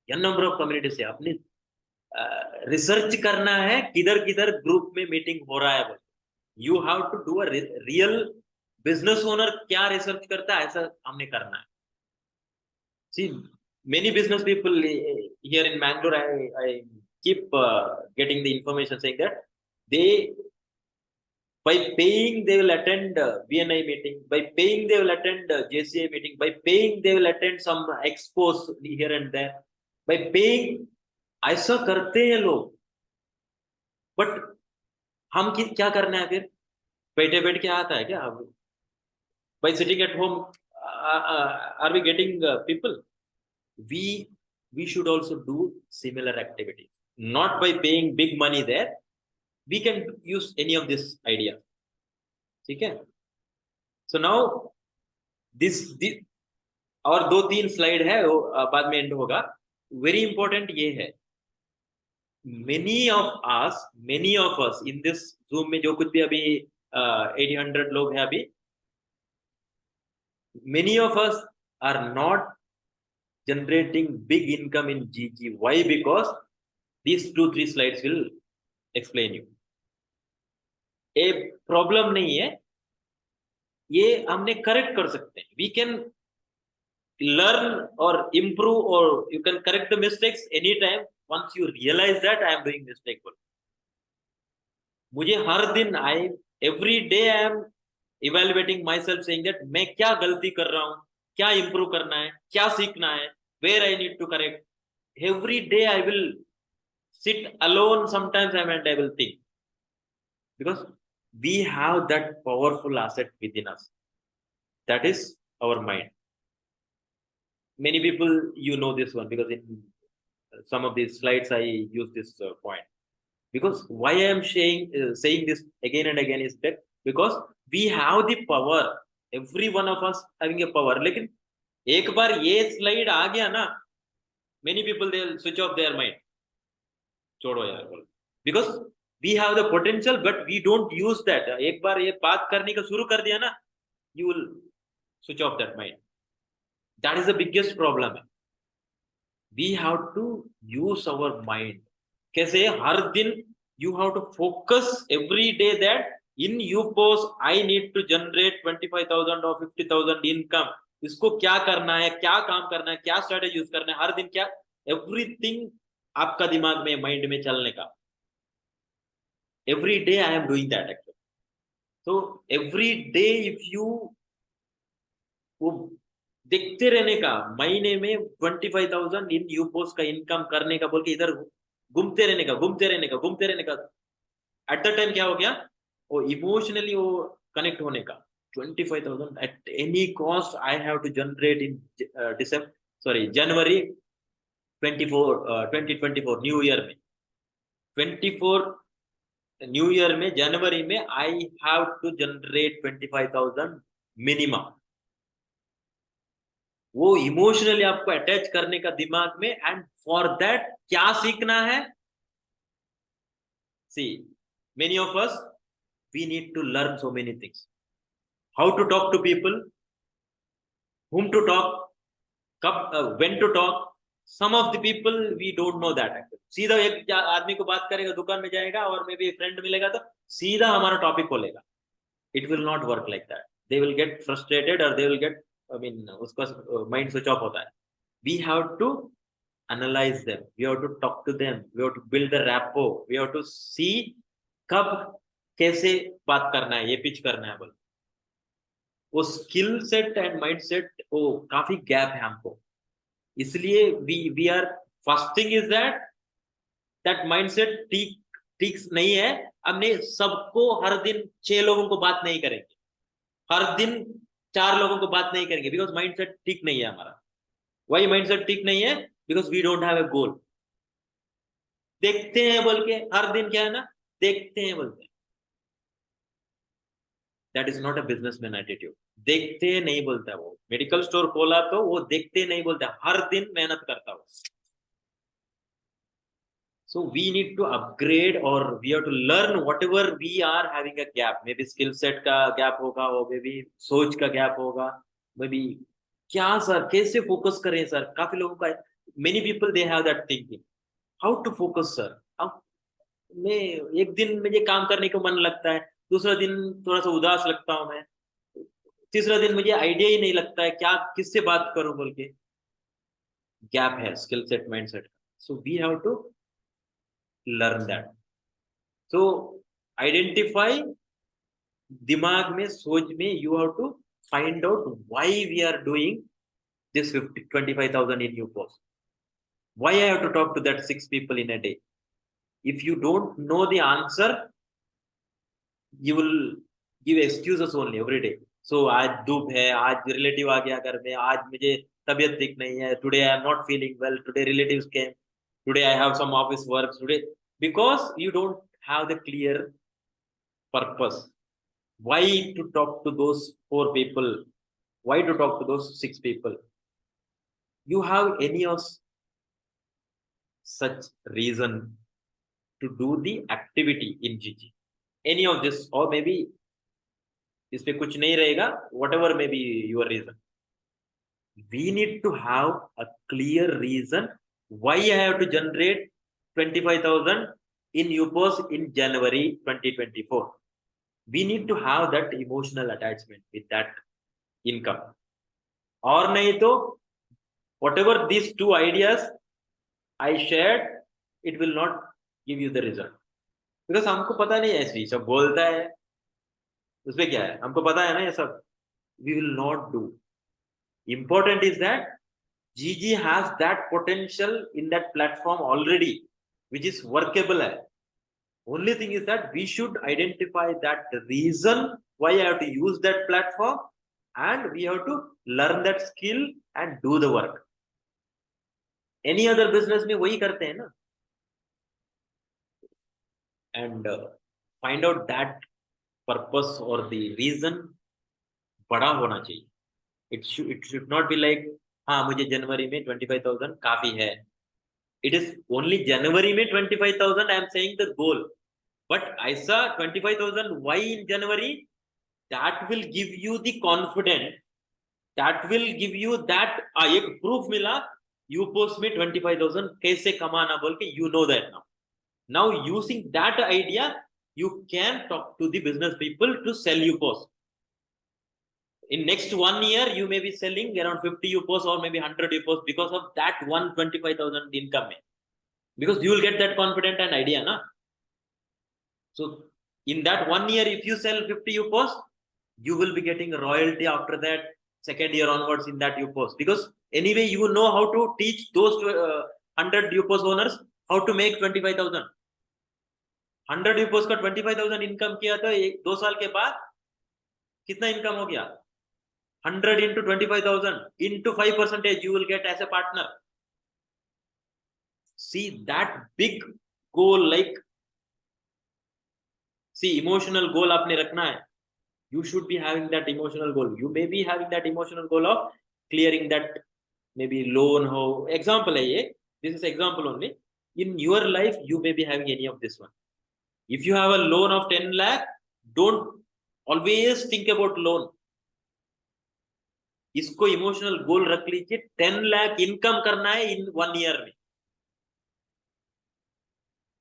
Speaker 1: n number of communities है. अपनी रिसर्च करना है किधर किधर ग्रुप में मीटिंग हो रहा है. You have to do a real business owner क्या रिसर्च करता है ऐसा हमने करना है. सी many business people here in Mangalore, I keep getting the information saying that they, by paying they will attend BNI meeting, by paying they will attend JCI meeting, by paying they will attend some expos here and there, by paying. ऐसा करते हैं लोग, but हम क्या करना है फिर? बैठे बैठ के आता है क्या? by sitting at home are we getting people? We should also do similar activities, not by paying big money there. We can use any of this idea, ठीक है. So now this और 2-3 स्लाइड है वो बाद में and होगा. Very important ये है, many of us in this Zoom में जो कुछ भी अभी 800 लोग हैं अभी, many of us are not generating big income in GG. Why? Because these 2-3 slides will explain you. A problem नहीं है, ये हमने करेक्ट कर सकते हैं. We can learn or improve or you can correct the mistakes anytime once you realize that I am doing mistake. मुझे हर दिन every day I am evaluating myself saying that मैं क्या गलती कर रहा हूँ, क्या improve करना है, क्या सीखना है, where I need to correct. Every day I will sit alone sometimes and I will think, because we have that powerful asset within us, that is our mind. Many people you know this one because in some of these slides I use this point. Because why I am saying this again and again is that because we have the power, every one of us having a power. लेकिन एक बार ये slide आ गया ना, many people they will switch off their mind. छोड़ो यार बोल. Because We have the potential, but we don't use that. एक बार ये बात करने का शुरू कर दिया ना, you will switch off that mind. That is the biggest problem. We have to use our mind. कैसे? हर दिन you have to focus every day that in UPOS I need to generate 25,000 or 50,000 income. इसको क्या करना है, क्या काम करना है, क्या स्ट्रेटेजी यूज करना है, हर दिन क्या, एवरीथिंग आपका दिमाग में, माइंड में चलने का. Every day I am doing that actually. So every day if you वो देखते रहने का, महीने में 25,000 इन यूपोस का इनकम करने का बोल के इधर घूमते रहने का, घूमते रहने का, घूमते रहने का. एट द टाइम क्या हो गया, वो इमोशनली वो कनेक्ट होने का. 25,000 at any cost I have to generate in December, sorry January 2024 new year में, 24 न्यू ईयर में जनवरी में I have to generate 25,000 minimum. वो इमोशनली आपको अटैच करने का दिमाग में. एंड फॉर दैट क्या सीखना है? See many of us we need to learn so many things. How to talk to people, whom to talk, कब, when to talk. Some of the people we don't know that actually. सीधा एक आदमी को बात करेगा, दुकान में जाएगा और मे बी फ्रेंड मिलेगा तो सीधा हमारा टॉपिक खोलेगा. It will not work like that. They will get frustrated or they will get, I mean, उसका mind switch off होता है. We have to analyze them. We have to talk to them. We have to build a rapport. We have to see कब कैसे बात करना है, ये pitch करना है बोल. वो skill set and mind set वो काफी गैप है हमको. इसलिए we are first thing is that mindset ठीक नहीं है. हमने सबको हर दिन 6 लोगों को बात नहीं करेंगे, हर दिन 4 लोगों को बात नहीं करेंगे, बिकॉज माइंडसेट ठीक नहीं है हमारा. वही माइंडसेट ठीक नहीं है because we don't have a goal. देखते हैं बोल के हर दिन क्या है ना, देखते हैं बोलते हैं. That is not a businessman attitude. देखते नहीं बोलता है वो. मेडिकल स्टोर खोला तो वो देखते नहीं बोलता, हर दिन मेहनत करता हूँ. So we need to upgrade or we have to learn whatever we are having a gap. Maybe skill set का gap होगा, or maybe सोच का gap होगा, maybe क्या सर कैसे फोकस करें सर. काफी लोगों का, many people they have that thinking. How to focus sir? मैं एक दिन मुझे काम करने को मन लगता है, दूसरा दिन थोड़ा सा उदास लगता हूँ मैं, तीसरा दिन मुझे आइडिया ही नहीं लगता है क्या किससे बात करूं बोल के. गैप है skill set mind set. So we have to learn that. So identify, दिमाग में सोच में you have to find out why we are doing this 25,000 in new post. Why I have to talk to that 6 people in a day? If you don't know the answer, you will give excuses only every day. So आज धूप है, आज relative आ गया घर में, आज मुझे तबीयत ठीक नहीं है, today I am not feeling well, today relatives came, today I have some office work today. Because you don't have the clear purpose. Why to talk to those 4 people? Why to talk to those 6 people? You have any of such reason to do the activity in GG? Any of this, or maybe इसमें कुछ नहीं रहेगा, whatever may be your reason. We need to have a clear reason why I have to generate 25,000 in UPOS in January 2024. We need to have that emotional attachment with that income. और नहीं तो whatever these 2 ideas I shared, it will not give you the result. Because हमको पता नहीं है, ऐसे सब बोलता है, उसमें क्या है, हमको पता है ना ये सब. We will not do. Important is that GG has that potential in that platform already, which is workable. Only thing is that we should identify that reason why I have to use that platform, and we have to learn that skill and do the work. Any other business में वही करते हैं ना. And find out that purpose or the reason बड़ा होना चाहिए. It should not be like हाँ मुझे जनवरी में 25,000 काफी है. It is only January में 25,000 I am saying the goal. but I saw 25,000 why in January, that will give you the confidence, that will give you that एक proof मिला UPOS में 25,000 कैसे कमाना बोल के, you know that now using that idea you can talk to the business people to sell UPOS. In next 1 year you may be selling around 50 UPOS or maybe 100 UPOS because of that 125,000 income, because you will get that confident and idea na. So in that 1 year if you sell 50 UPOS, you will be getting royalty after that second year onwards in that UPOS, because anyway you know how to teach those 100 UPOS owners how to make 25,000. 100 UPOS का 25,000 income किया तो 2 साल के बाद कितना income हो गया? 100 into 25,000 into 5% you will get as a partner. See that big goal, like see emotional goal आपने रखना है. You should be having that emotional goal. You may be having that emotional goal of clearing that maybe loan हो. Example है ये. This is example only. In your life you may be having any of this one. If you have a loan of 10 lakh, don't always think about loan. इसको emotional गोल रख लीजिए, 10 lakh income करना है इन 1 year में.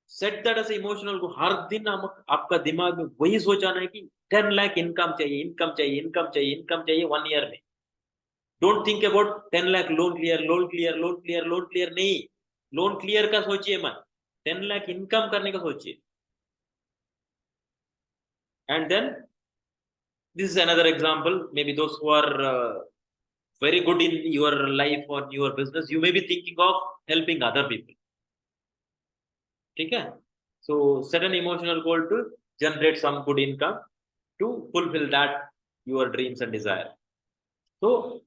Speaker 1: Set that as emotional गोल. हर दिन आपका दिमाग में वही सोचाना है कि 10 लाख इनकम चाहिए, इनकम चाहिए, इनकम चाहिए, इनकम चाहिए 1 ईयर में. Don't think about 10 lakh loan clear, loan clear, loan clear, loan clear. नहीं, लोन क्लियर का सोचिए मत, 10 लाख इनकम करने का सोचिए. And then this is another example, maybe those who are very good in your life or your business, you may be thinking of helping other people. ठीक है? So set an emotional goal to generate some good income to fulfill that your dreams and desire. So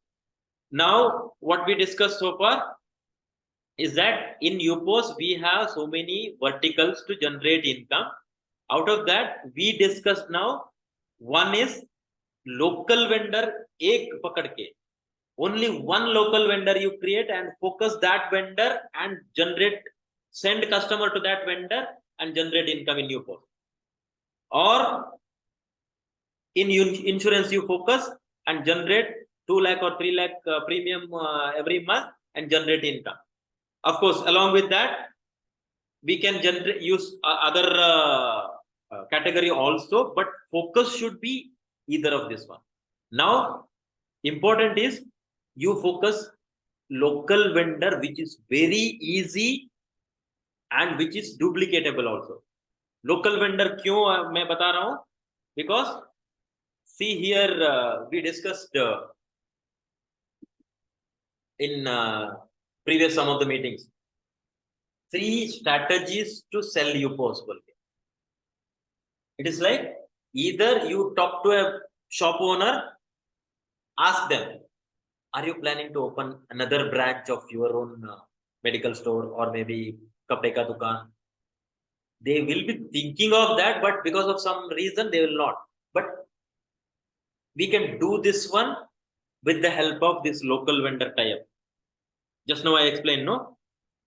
Speaker 1: now what we discussed so far is that in UPOS we have so many verticals to generate income. Out of that we discussed now, one is local vendor. एक पकड़ के only one local vendor you create and focus that vendor and send customer to that vendor and generate income in UPOS. Or in insurance you focus and generate 2 lakh or 3 lakh premium every month and generate income. Of course along with that we can use other category also, but focus should be either of this one. Now important is you focus local vendor which is very easy and which is duplicatable also. Local vendor क्यों मैं बता रहा हूँ? Because see here we discussed in previous some of the meetings 3 strategies to sell UPOS. It is like either you talk to a shop owner, ask them, are you planning to open another branch of your own medical store or maybe kapde ka dukaan? They will be thinking of that, but because of some reason they will not. But we can do this one with the help of this local vendor tie-up. Just now I explained, no?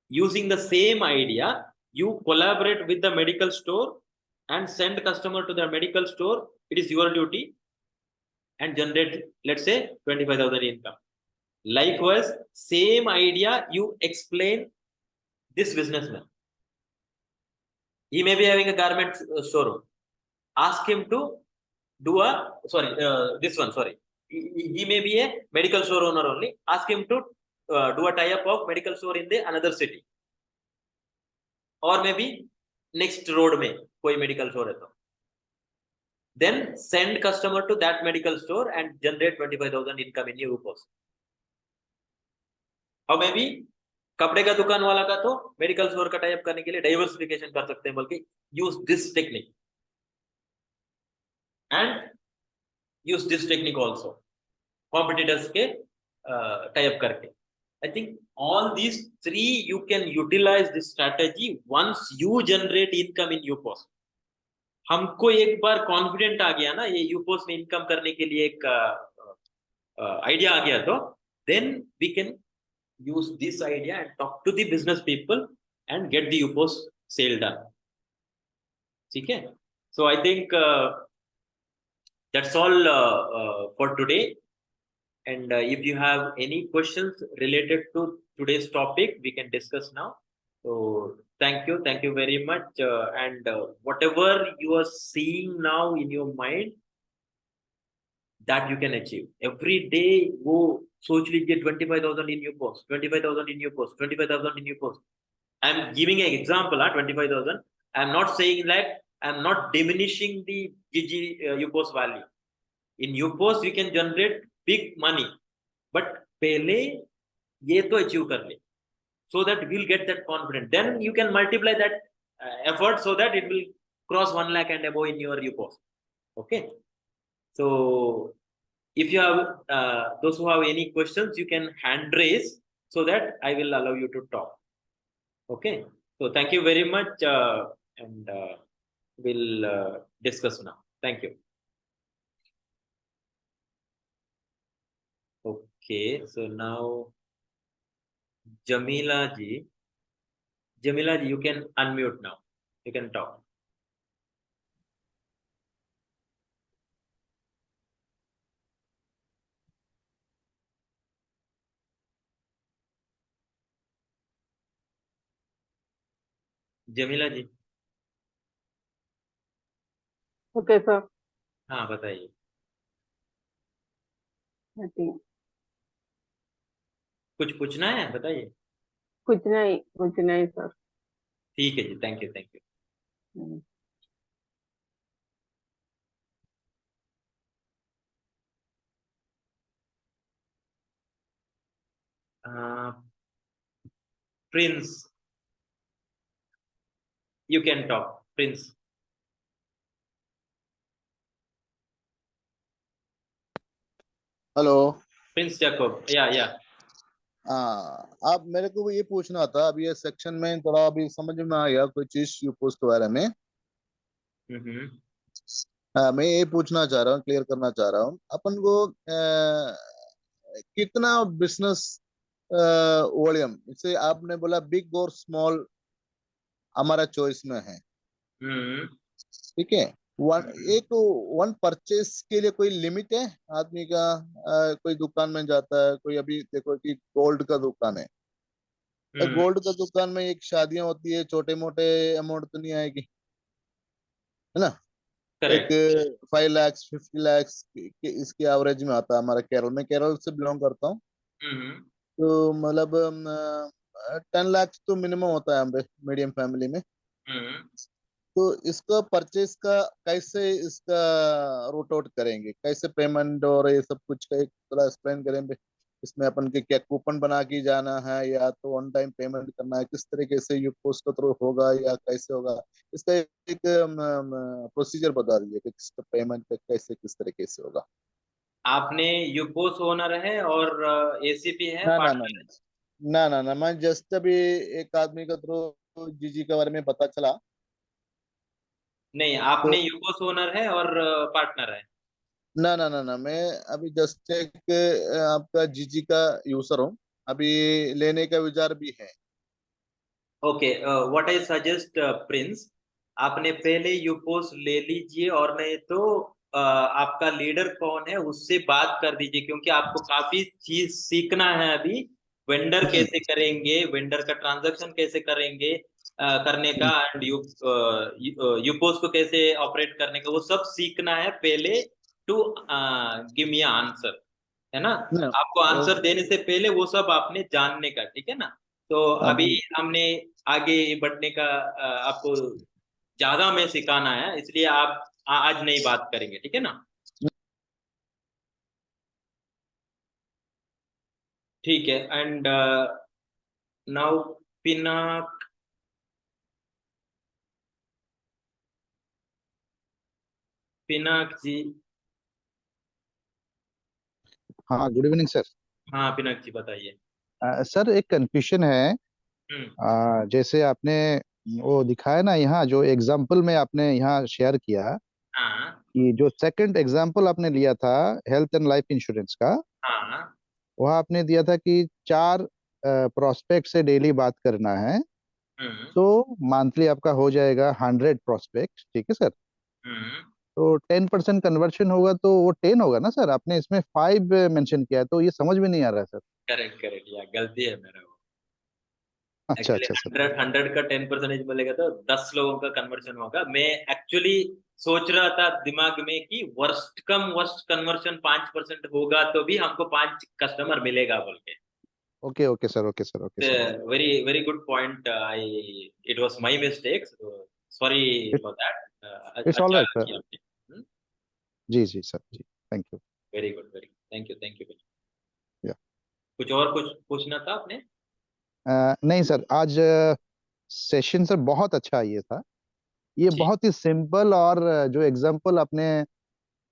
Speaker 1: Using the same idea, you collaborate with the medical store and send customer to the medical store. It is your duty, and generate, let's say 25,000 income. Likewise, same idea you explain this businessman. He may be having a garment showroom. Ask him to do a he may be a medical store owner only. Ask him to do a tie-up of medical store in the another city, or maybe next road में कोई medical store है तो. Then send customer to that medical store and generate 25,000 income in UPOS. और may be कपड़े का दुकान वाला का तो मेडिकल स्टोर का टाइप करने के लिए डाइवर्सिफिकेशन कर सकते हैं, बल्कि use this technique and use this technique also competitors के टाइप करके. I think all these 3 you can utilize this strategy once you generate income in UPOS. हमको एक बार कॉन्फिडेंट आ गया ना ये UPOS में इनकम करने के लिए एक आइडिया आ गया, तो then we can use this idea and talk to the business people and get the UPOS sale done. ठीक है. So I think that's all for today. And if you have any questions related to today's topic, we can discuss now. So thank you very much. And whatever you are seeing now in your mind, that you can achieve. Every day, वो सोच लीजिए 25,000 in your post, 25,000 in your post, 25,000 in your post. I'm giving an example, 25,000. I'm not saying that I'm not diminishing the GG UPOS value. In UPOS, we can generate big money, but पहले ये तो achieve कर ले, so that we'll get that confidence. Then you can multiply that effort so that it will cross 1 lakh and above in your UPOS. Okay. So if you have those who have any questions, you can hand raise so that I will allow you to talk. Okay. So thank you very much, and we'll discuss now. Thank you. Okay. So now, Jamila ji, you can unmute now. You can talk. Jamila ji.
Speaker 2: Okay sir.
Speaker 1: हाँ, बताइए. कुछ पूछना है, बताइए.
Speaker 2: कुछ नहीं sir.
Speaker 1: ठीक है जी. Thank you. Prince, you can talk. Prince.
Speaker 3: Hello.
Speaker 1: Prince Jacob. Yeah.
Speaker 3: हाँ, आप मेरे को ये पूछना था. अभी ये सेक्शन में थोड़ा अभी समझ में आया कोई चीज यूपोस्ट के बारे में. मैं ये पूछना चाह रहा हूँ, क्लियर करना चाह रहा हूँ अपन को. कितना बिजनेस वॉल्यूम, इसे आपने बोला बिग और स्मॉल हमारा चॉइस में है. ठीक है. वन परचेस के लिए कोई लिमिट है आदमी का? कोई दुकान में जाता है, कोई अभी देखो कि गोल्ड का दुकान है, गोल्ड का दुकान में एक शादियां होती है, छोटे मोटे अमाउंट तो नहीं आएगी, है ना? एक 5 लाख 50 लाख इसके एवरेज में आता है हमारा केरल में. केरल से बिलोंग करता हूँ. तो मतलब 10 लाख तो मिनिमम होता है हमारे मीडियम फैमिली में. तो इसका परचेस का कैसे इसका रूट आउट करेंगे, कैसे पेमेंट और ये सब कुछ का एक थोड़ा एक्सप्लेन करेंगे. इसमें अपन के क्या कूपन बना के जाना है या तो ऑन टाइम पेमेंट करना है, किस तरीके से यूपोस्ट के थ्रू होगा या कैसे होगा, इसका एक प्रोसीजर बता दीजिए कि इसका पेमेंट कैसे किस तरीके से होगा.
Speaker 1: आपने यूपोस ओनर है और एसीपी है,
Speaker 3: ना ना ना
Speaker 1: पार्टनर है?
Speaker 3: ना, मैं जस्ट अभी एक आदमी के थ्रू जीजी के बारे में पता चला.
Speaker 1: नहीं,
Speaker 3: तो
Speaker 1: आपने यूपोस ओनर है और पार्टनर है?
Speaker 3: ना, मैं अभी जस्ट एक आपका जीजी का यूजर हूँ. अभी लेने का विचार भी है.
Speaker 1: Okay. What I suggest Prince, आपने पहले यूपोस ले लीजिए, और नहीं तो आपका लीडर कौन है उससे बात कर दीजिए, क्योंकि आपको काफी चीज सीखना है अभी. वेंडर कैसे करेंगे, वेंडर का ट्रांजैक्शन कैसे करेंगे, करने का, एंड यूपोस को कैसे ऑपरेट करने का, वो सब सीखना है पहले. टू गिव मी आंसर, है ना?
Speaker 3: ना,
Speaker 1: आपको आंसर देने से पहले वो सब आपने जानने का, ठीक है ना? तो अभी हमने आगे बढ़ने का आपको ज्यादा में सिखाना है, इसलिए आप आज नहीं बात करेंगे, ठीक है ना? ठीक है. And now Pinak. पिनाक जी.
Speaker 4: हाँ, गुड इवनिंग सर.
Speaker 1: हाँ पिनाक जी, बताइए.
Speaker 4: सर, एक कंफ्यूजन है. जैसे आपने वो दिखाया ना, यहाँ जो एग्जाम्पल में आपने यहाँ शेयर किया
Speaker 1: हाँ
Speaker 4: कि जो सेकंड एग्जाम्पल आपने लिया था हेल्थ एंड लाइफ इंश्योरेंस का,
Speaker 1: हाँ
Speaker 4: वहाँ आपने दिया था कि 4 प्रोस्पेक्ट से डेली बात करना है तो मंथली आपका हो जाएगा 100 प्रोस्पेक्ट, ठीक है सर। तो 10% कन्वर्शन होगा तो वो 10 होगा ना सर, आपने इसमें 5 मेंशन किया है, तो ये समझ में नहीं आ रहा है सर।
Speaker 1: करेक्ट करेक्ट, या गलती है मेरा।
Speaker 4: अच्छा
Speaker 1: एक्चुअली
Speaker 4: अच्छा सर।
Speaker 1: 100 का 10% मिलेगा तो 10 लोगों का कन्वर्शन होगा। मैं एक्चुअली सोच रहा था दिमाग में कि वर्स्ट कन्वर्शन 5% होगा तो भी हमको 5 कस्टमर मिलेगा बोल के।
Speaker 4: Okay okay sir, okay sir, okay sir.
Speaker 1: Very very good point. It was my mistake, sorry for that.
Speaker 4: It's all
Speaker 1: अच्छा
Speaker 4: राइट सर।
Speaker 1: किया आपने।
Speaker 4: जी जी सर, जी, thank you.
Speaker 1: Very good, very thank you.
Speaker 4: या
Speaker 1: कुछ और कुछ पूछना था आपने?
Speaker 4: नहीं सर, आज सेशन सर बहुत अच्छा ये था। ये
Speaker 1: ठीक।
Speaker 4: बहुत ही सिंपल, और जो एग्जांपल आपने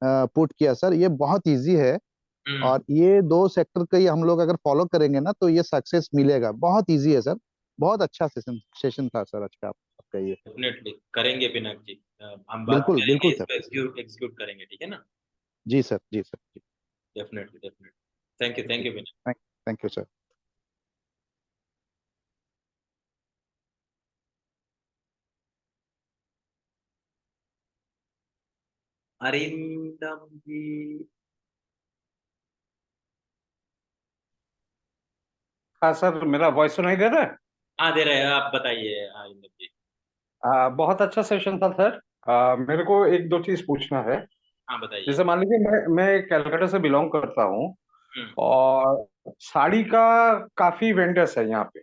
Speaker 4: पुट किया सर, ये बहुत इजी है। और ये 2 सेक्टर का ही हम लोग अगर फॉलो करेंगे ना तो ये सक्सेस मिलेगा। बहुत इजी है सर। बहुत अच्छा सेशन सेशन था सर आज का आपका ये।
Speaker 1: डेफिनेटली करेंगे पिनाक जी। हम बात
Speaker 4: बिल्कुल
Speaker 1: करेंगे,
Speaker 4: बिल्कुल सर।
Speaker 1: इसको एग्जीक्यूट करेंगे, ठीक है ना?
Speaker 4: जी सर, जी सर, जी।
Speaker 1: डेफिनेटली थैंक
Speaker 4: जी,
Speaker 1: you Pinak.
Speaker 4: Thank you sir.
Speaker 1: Arindam ji.
Speaker 5: हाँ सर, मेरा वॉइस सुनाई दे रहा है?
Speaker 1: हाँ दे रहे हैं, आप बताइए अरिंदम जी।
Speaker 5: बहुत अच्छा सेशन था सर। मेरे को एक दो चीज पूछना है।
Speaker 1: हाँ बताइए।
Speaker 5: जैसे मान लीजिए मैं कलकत्ता से बिलोंग करता हूँ,
Speaker 1: हम्म
Speaker 5: और साड़ी का काफी वेंडर्स है यहाँ पे।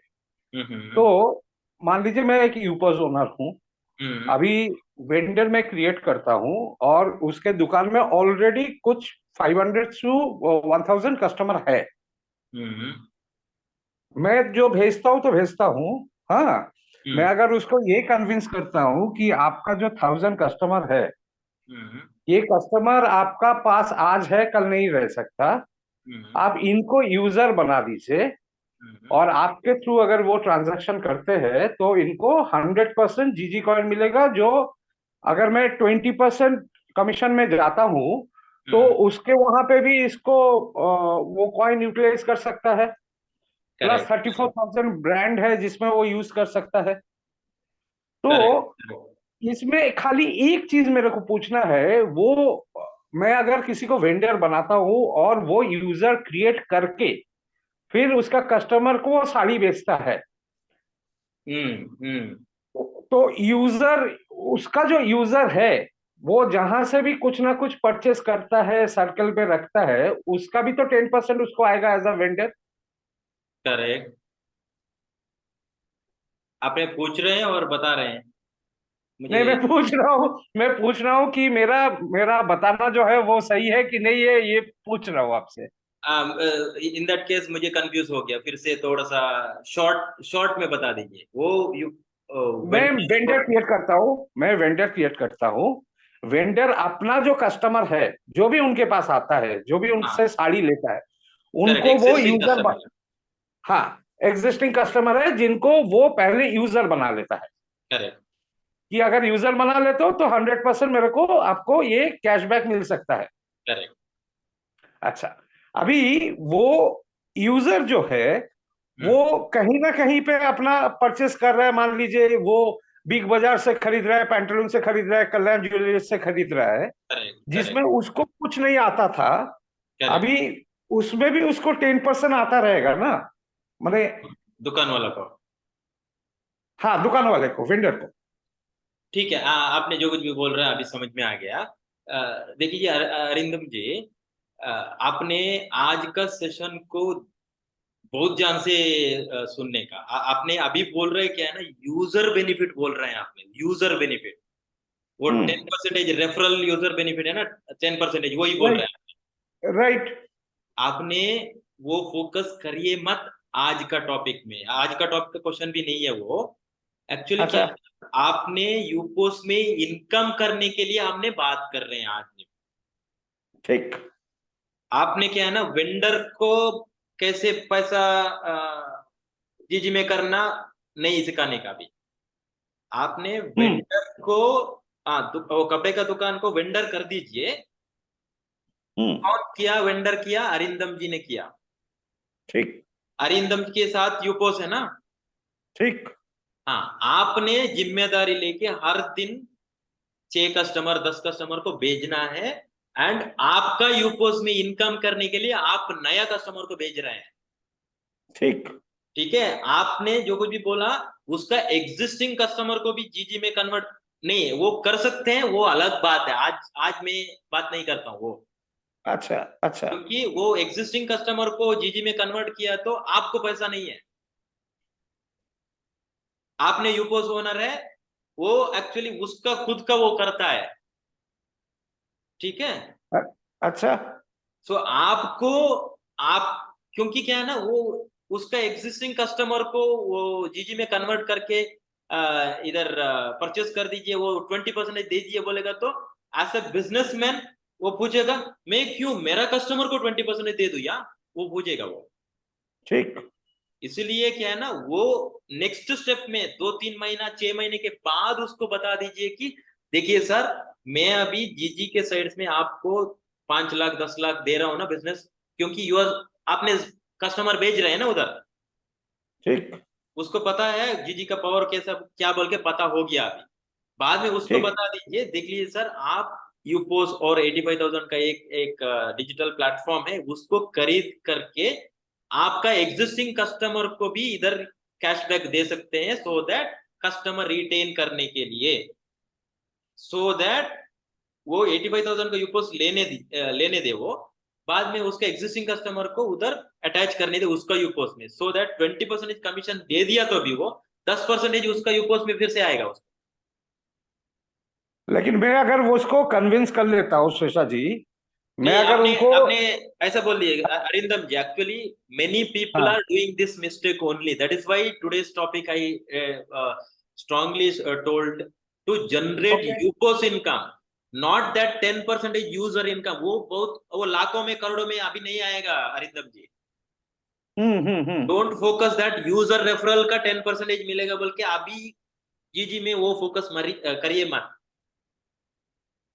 Speaker 1: हम्म
Speaker 5: तो मान लीजिए मैं एक यूपर्स ओनर हूँ।
Speaker 1: हम्म
Speaker 5: अभी वेंडर मैं क्रिएट करता हूँ, और उसके दुकान में ऑलरेडी कुछ 500 टू 1000 कस्टमर है।
Speaker 1: हम्म
Speaker 5: मैं जो भेजता हूँ तो भेजता हूँ। हाँ, मैं
Speaker 1: हम्म
Speaker 5: अगर उसको ये कन्विंस करता हूँ कि आपका जो 1000 कस्टमर है,
Speaker 1: हम्म
Speaker 5: ये कस्टमर आपका पास आज है, कल नहीं रह सकता।
Speaker 1: हम्म
Speaker 5: आप इनको यूजर बना दीजिए, और आपके थ्रू अगर वो ट्रांजैक्शन करते हैं तो इनको 100% जीजी कॉइन मिलेगा। जो अगर मैं 20% कमीशन में जाता हूँ तो उसके वहां पे भी इसको वो कॉइन यूटिलाइज कर सकता है। प्लस
Speaker 1: करेक्ट
Speaker 5: 34,000 ब्रांड है जिसमें वो यूज कर सकता है। तो
Speaker 1: करेक्ट।
Speaker 5: इसमें खाली एक चीज मेरे को पूछना है, वो मैं अगर किसी को वेंडर बनाता हूँ और वो यूजर क्रिएट करके फिर उसका कस्टमर को वो साड़ी बेचता है,
Speaker 1: हम्म
Speaker 5: तो यूजर, उसका जो यूजर है, वो जहां से भी कुछ ना कुछ परचेस करता है, सर्कल पे रखता है, उसका भी तो 10% उसको आएगा एज अ वेंडर।
Speaker 1: करेक्ट। आपने पूछ रहे हैं और बता रहे हैं
Speaker 5: नहीं,
Speaker 1: मुझे।
Speaker 5: मैं पूछ रहा हूँ कि मेरा मेरा बताना जो है वो सही है कि नहीं है, ये पूछ रहा हूँ आपसे।
Speaker 1: इन दैट केस मुझे कंफ्यूज हो गया, फिर से थोड़ा सा शॉर्ट शॉर्ट में बता दीजिए वो। यू
Speaker 5: मैं वेंडर क्रिएट करता हूँ। वेंडर अपना जो कस्टमर है, जो भी उनके पास आता है, जो भी
Speaker 1: हाँ
Speaker 5: उनसे साड़ी लेता है,
Speaker 1: करेक्ट,
Speaker 5: उनको वो
Speaker 1: एग्जिस्टिंग
Speaker 5: यूजर,
Speaker 1: कस्टमर।
Speaker 5: हाँ, एग्जिस्टिंग कस्टमर है जिनको वो पहले यूजर बना लेता है।
Speaker 1: करेक्ट
Speaker 5: कि अगर यूजर बना लेते हो तो 100% मेरे को आपको ये कैशबैक मिल सकता है।
Speaker 1: करेक्ट।
Speaker 5: अच्छा, अभी वो यूजर जो है वो कहीं ना कहीं पे अपना परचेस कर रहा है। मान लीजिए वो बिग बाजार से खरीद रहा है, पैंटलून से खरीद रहा है, कल्याण ज्वेलरी से खरीद रहा है,
Speaker 1: करेक्ट
Speaker 5: जिसमें
Speaker 1: करेक्ट
Speaker 5: उसको कुछ नहीं आता था।
Speaker 1: करेक्ट।
Speaker 5: अभी उसमें भी उसको 10% आता रहेगा ना, माने।
Speaker 1: दुकान वाला को।
Speaker 5: हाँ, दुकान वाले को, वेंडर को।
Speaker 1: ठीक है, आपने जो कुछ भी बोल रहे हैं अभी समझ में आ गया। देखिए अरिंदम जी, आपने आज का सेशन को बहुत ध्यान से सुनने का, आपने अभी बोल रहे हैं क्या है ना, यूजर बेनिफिट बोल रहे हैं आपने, यूजर बेनिफिट। वो
Speaker 5: हम्म,
Speaker 1: 10% रेफरल यूजर बेनिफिट है ना, 10% वही बोल रहे
Speaker 5: राइट,
Speaker 1: हैं
Speaker 5: राइट।
Speaker 1: आपने। वो फोकस करिए मत आज का टॉपिक में, आज का टॉपिक का क्वेश्चन भी नहीं है वो। एक्चुअली क्या
Speaker 5: अच्छा,
Speaker 1: है, आपने यूपोस में इनकम करने के लिए हमने बात कर रहे हैं आज।
Speaker 5: ठीक।
Speaker 1: आपने क्या है ना, वेंडर को कैसे पैसा जीजी में करना नहीं सिखाने का भी। आपने
Speaker 5: हम्म,
Speaker 1: वेंडर को, वो कपड़े का दुकान को वेंडर कर दीजिए।
Speaker 5: हम्म,
Speaker 1: कौन किया वेंडर? किया अरिंदम जी ने किया।
Speaker 5: ठीक,
Speaker 1: अरिंदम के साथ यूपोस है ना।
Speaker 5: ठीक।
Speaker 1: हाँ, आपने जिम्मेदारी लेके हर दिन 6 कस्टमर 10 कस्टमर को भेजना है, एंड आपका यूपोस में इनकम करने के लिए आप नया कस्टमर को भेज रहे हैं।
Speaker 5: ठीक।
Speaker 1: ठीक है, आपने जो कुछ भी बोला उसका एग्जिस्टिंग कस्टमर को भी जीजी में कन्वर्ट नहीं, वो कर सकते हैं, वो अलग बात है। आज मैं बात नहीं करता हूँ वो,
Speaker 5: अच्छा अच्छा।
Speaker 1: क्योंकि वो एग्जिस्टिंग कस्टमर को जीजी में कन्वर्ट किया तो आपको पैसा नहीं है। आपने यूपोस ओनर है, वो एक्चुअली उसका खुद का वो करता है। ठीक है,
Speaker 5: अच्छा।
Speaker 1: सो आपको, आप क्योंकि क्या है ना, वो उसका एग्जिस्टिंग कस्टमर को वो जीजी में कन्वर्ट करके इधर परचेस कर दीजिए, वो 20% दे दीजिए बोलेगा, तो एज ए बिजनेसमैन वो पूछेगा मैं क्यों मेरा कस्टमर को 20% दे दूं, या वो पूछेगा वो।
Speaker 5: ठीक।
Speaker 1: इसलिए क्या है ना, वो नेक्स्ट स्टेप में 2-3 महीना 6 महीने के बाद उसको बता दीजिए कि देखिए सर, मैं अभी जीजी के साइड में आपको 5 लाख 10 लाख दे रहा हूं ना बिजनेस, क्योंकि आपने कस्टमर भेज रहे हैं ना उधर,
Speaker 5: ठीक।
Speaker 1: उसको पता है जीजी का पावर कैसा क्या बोल के पता हो गया अभी। बाद में उसको
Speaker 5: ठीक।
Speaker 1: बता दीजिए देख लीजिए सर, आप यूपोस और 85,000 का एक डिजिटल प्लेटफॉर्म है, उसको खरीद करके आपका एग्जिस्टिंग कस्टमर को भी इधर कैशबैक दे सकते हैं, सो दैट कस्टमर रिटेन करने के लिए, सो दैट वो 85,000 का यूपोस लेने दे वो, बाद में उसका एग्जिस्टिंग कस्टमर को उधर अटैच करने दे उसका यूपोस में, सो दैट 20% कमीशन दे दिया तो भी वो 10% उसका यूपोस में फिर से आएगा उसको।
Speaker 5: लेकिन मैं अगर वो उसको कन्विंस कर लेता हूँ शेषा जी, मैं
Speaker 1: नहीं,
Speaker 5: अगर उनको
Speaker 1: आपने ऐसा बोल दिए Arindam ji, actually many people
Speaker 5: हाँ
Speaker 1: are doing this mistake only, that is why today's topic I strongly told to generate
Speaker 5: okay.
Speaker 1: UPOS income, not that 10% user income, वो लाखों में करोड़ों में अभी नहीं आएगा Arindam ji.
Speaker 5: Hmm.
Speaker 1: Don't focus that user referral का 10% मिलेगा बोल के अभी जीजी में वो फोकस करिए मत।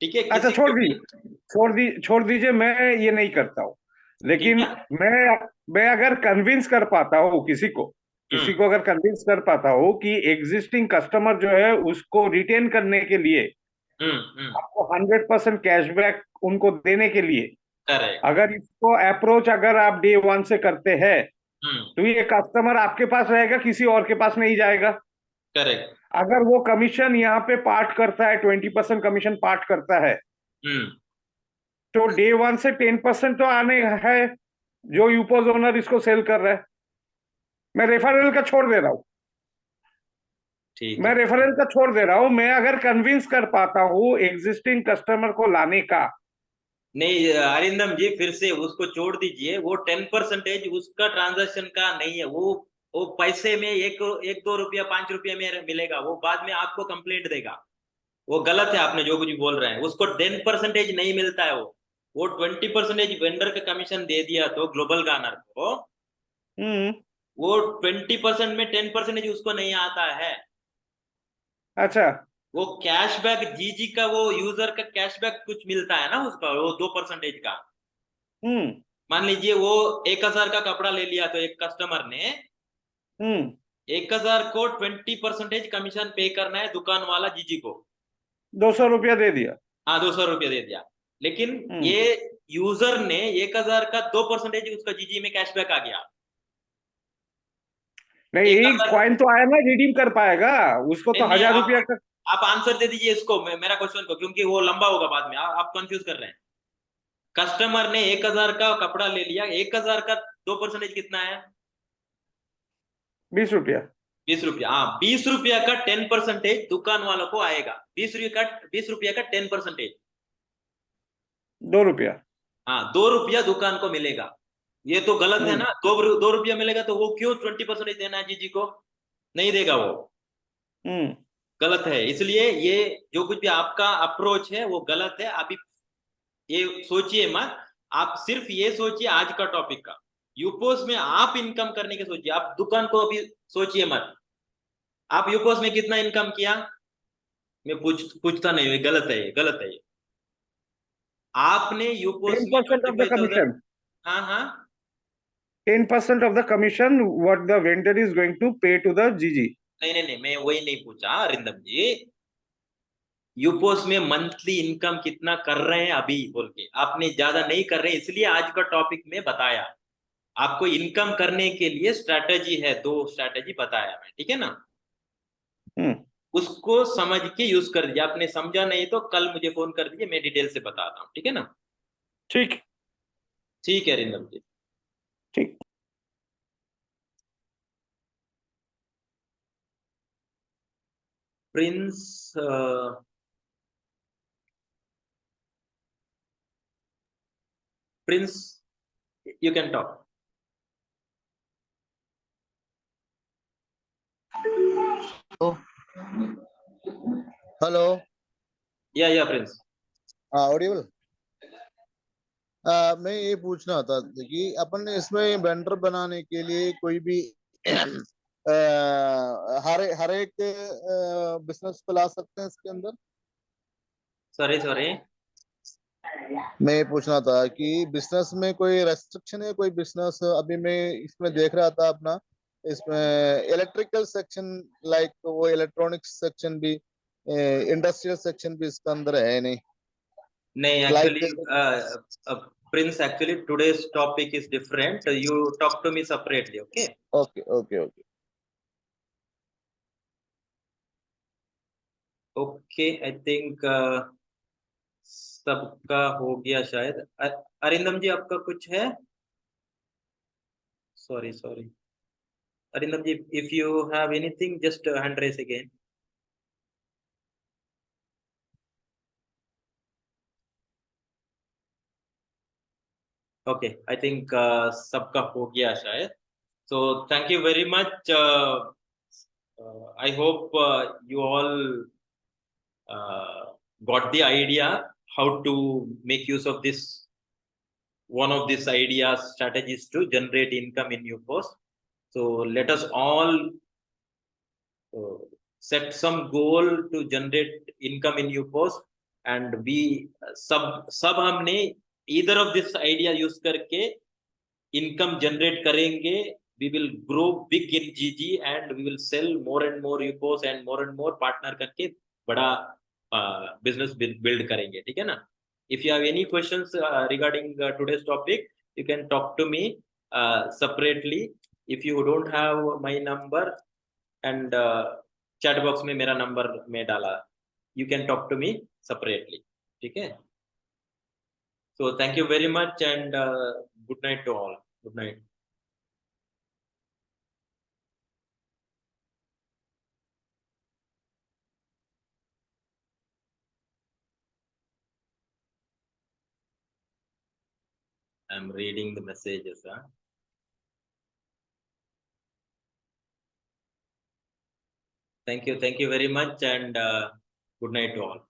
Speaker 1: ठीक है,
Speaker 5: अच्छा,
Speaker 1: किसी
Speaker 5: छोड़ दीजिए, मैं ये नहीं करता हूँ।
Speaker 1: ठीक
Speaker 5: लेकिन
Speaker 1: है।
Speaker 5: मैं अगर कन्विंस कर पाता हूँ किसी को अगर कन्विंस कर पाता हूँ कि एग्जिस्टिंग कस्टमर जो है उसको रिटेन करने के लिए आपको 100% कैशबैक उनको देने के लिए,
Speaker 1: करेक्ट।
Speaker 5: अगर इसको अप्रोच अगर आप डे 1 से करते हैं तो ये कस्टमर आपके पास रहेगा, किसी और के पास नहीं जाएगा।
Speaker 1: करेक्ट।
Speaker 5: अगर वो कमीशन यहाँ पे पार्ट करता है, 20% कमीशन पार्ट करता है, तो डे 1 से 10% तो आने है जो यूपोज ओनर इसको सेल कर रहा है। मैं रेफरल का छोड़ दे रहा हूं,
Speaker 1: ठीक है।
Speaker 5: मैं अगर कन्विंस कर पाता हूँ एग्जिस्टिंग कस्टमर को लाने का।
Speaker 1: नहीं अरिंदम जी, फिर से उसको छोड़ दीजिए, वो 10% उसका ट्रांजैक्शन का नहीं है, वो पैसे में एक 2 रुपया 5 रुपया में मिलेगा, वो बाद में आपको कंप्लेंट देगा। वो गलत है, आपने जो कुछ बोल रहे हैं, उसको 10% नहीं मिलता है, वो 20% वेंडर का कमीशन दे दिया तो ग्लोबल गानर को, वो 20% में 10% उसको नहीं आता है।
Speaker 5: अच्छा।
Speaker 1: वो कैशबैक जीजी का, वो यूजर का कैशबैक कुछ मिलता है ना उसका, वो 2% का। मान लीजिए वो 1,000 का कपड़ा ले लिया तो एक कस्टमर ने 1,000 को 20% कमीशन पे करना है दुकान वाला जीजी को,
Speaker 5: 200 रुपया दे दिया।
Speaker 1: हाँ 200 रुपया दे दिया, लेकिन ये यूजर ने 1,000 का 2% उसका जीजी में कैशबैक आ गया।
Speaker 5: नहीं, एक
Speaker 1: 1,000
Speaker 5: कॉइन तो आया ना, रिडीम कर पाएगा उसको तो
Speaker 1: नहीं,
Speaker 5: 1,000 रुपया का।
Speaker 1: आप आंसर दे दीजिए इसको, मेरा क्वेश्चन को, क्योंकि वो लंबा होगा बाद में, आप कंफ्यूज कर रहे हैं। कस्टमर ने 1,000 का कपड़ा ले लिया, 1,000 का 2% कितना है?
Speaker 5: 20 रुपया।
Speaker 1: 20 रुपया, हाँ 20 रुपया का 10% दुकान वालों को आएगा, 20 रुपया का 10%।
Speaker 5: 2 रुपया।
Speaker 1: हाँ 2 रुपया दुकान को मिलेगा, ये तो गलत है ना। 2 रुपया मिलेगा तो वो क्यों 20% देना है जीजी को? नहीं देगा वो, गलत है। इसलिए ये जो कुछ भी आपका अप्रोच है वो गलत है। अभी ये सोचिए मत, आप सिर्फ ये सोचिए आज का टॉपिक का, यूपोस में आप इनकम करने के सोचिए, आप दुकान को अभी सोचिए मत। आप यूपोस में कितना इनकम किया? मैं पूछता नहीं, ये गलत है, ये गलत है ये। आपने यूपोस में
Speaker 5: 10% ऑफ द
Speaker 1: 25,000,
Speaker 5: कमीशन,
Speaker 1: हाँ हाँ
Speaker 5: 10% of the commission what the vendor is going to pay to the GG.
Speaker 1: नहीं, मैं वही नहीं पूछा अरिंदम जी। यूपोस में मंथली इनकम कितना कर रहे हैं अभी बोल के, आपने ज्यादा नहीं कर रहे हैं, इसलिए आज का टॉपिक में बताया आपको। इनकम करने के लिए स्ट्रैटेजी है, 2 स्ट्रैटेजी बताया मैं, ठीक है ना। उसको समझ के यूज कर दीजिए। आपने समझा नहीं तो कल मुझे फोन कर दीजिए, मैं डिटेल से बताता हूँ, ठीक है ना।
Speaker 5: ठीक
Speaker 1: ठीक है रिंदम जी।
Speaker 5: ठीक।
Speaker 1: Prince Prince you can talk.
Speaker 3: Hello.
Speaker 1: या प्रिंस।
Speaker 3: हाँ, ऑडिबल। मैं ये पूछना था कि अपन ने इसमें वेंडर बनाने के लिए कोई भी हर एक बिजनेस को ला सकते हैं इसके अंदर।
Speaker 1: सॉरी
Speaker 3: मैं ये पूछना था कि बिजनेस में कोई रेस्ट्रिक्शन है, कोई बिजनेस अभी मैं इसमें देख रहा था अपना, इसमें इलेक्ट्रिकल सेक्शन, लाइक वो इलेक्ट्रॉनिक्स सेक्शन भी, इंडस्ट्रियल सेक्शन भी इसके अंदर है नहीं।
Speaker 1: नहीं,
Speaker 3: like
Speaker 1: actually Prince, actually today's topic is different, you talk to me separately, okay.
Speaker 3: Okay okay okay.
Speaker 1: Okay, I think सबका हो गया शायद। अरिंदम जी आपका कुछ है? Sorry Arindam ji, if you have anything just hand raise again. Okay, I think सबका हो गया शायद। So thank you very much. I hope you all got the idea how to make use of this, one of these ideas, strategies to generate income in your post. So let us all set some goal to generate income in your post, and we सब हमने either of this idea use करके income generate करेंगे। We will grow big in GG and we will sell more and more UPOS and more partner करके बड़ा business build करेंगे, ठीक है ना। If you have any questions regarding today's topic, you can talk to me separately. If you don't have my number and chat box में मेरा number में डाला, you can talk to me separately, ठीक है। So thank you very much and good night to all. Good night. I'm reading the messages. Huh? Thank you very much and good night to all.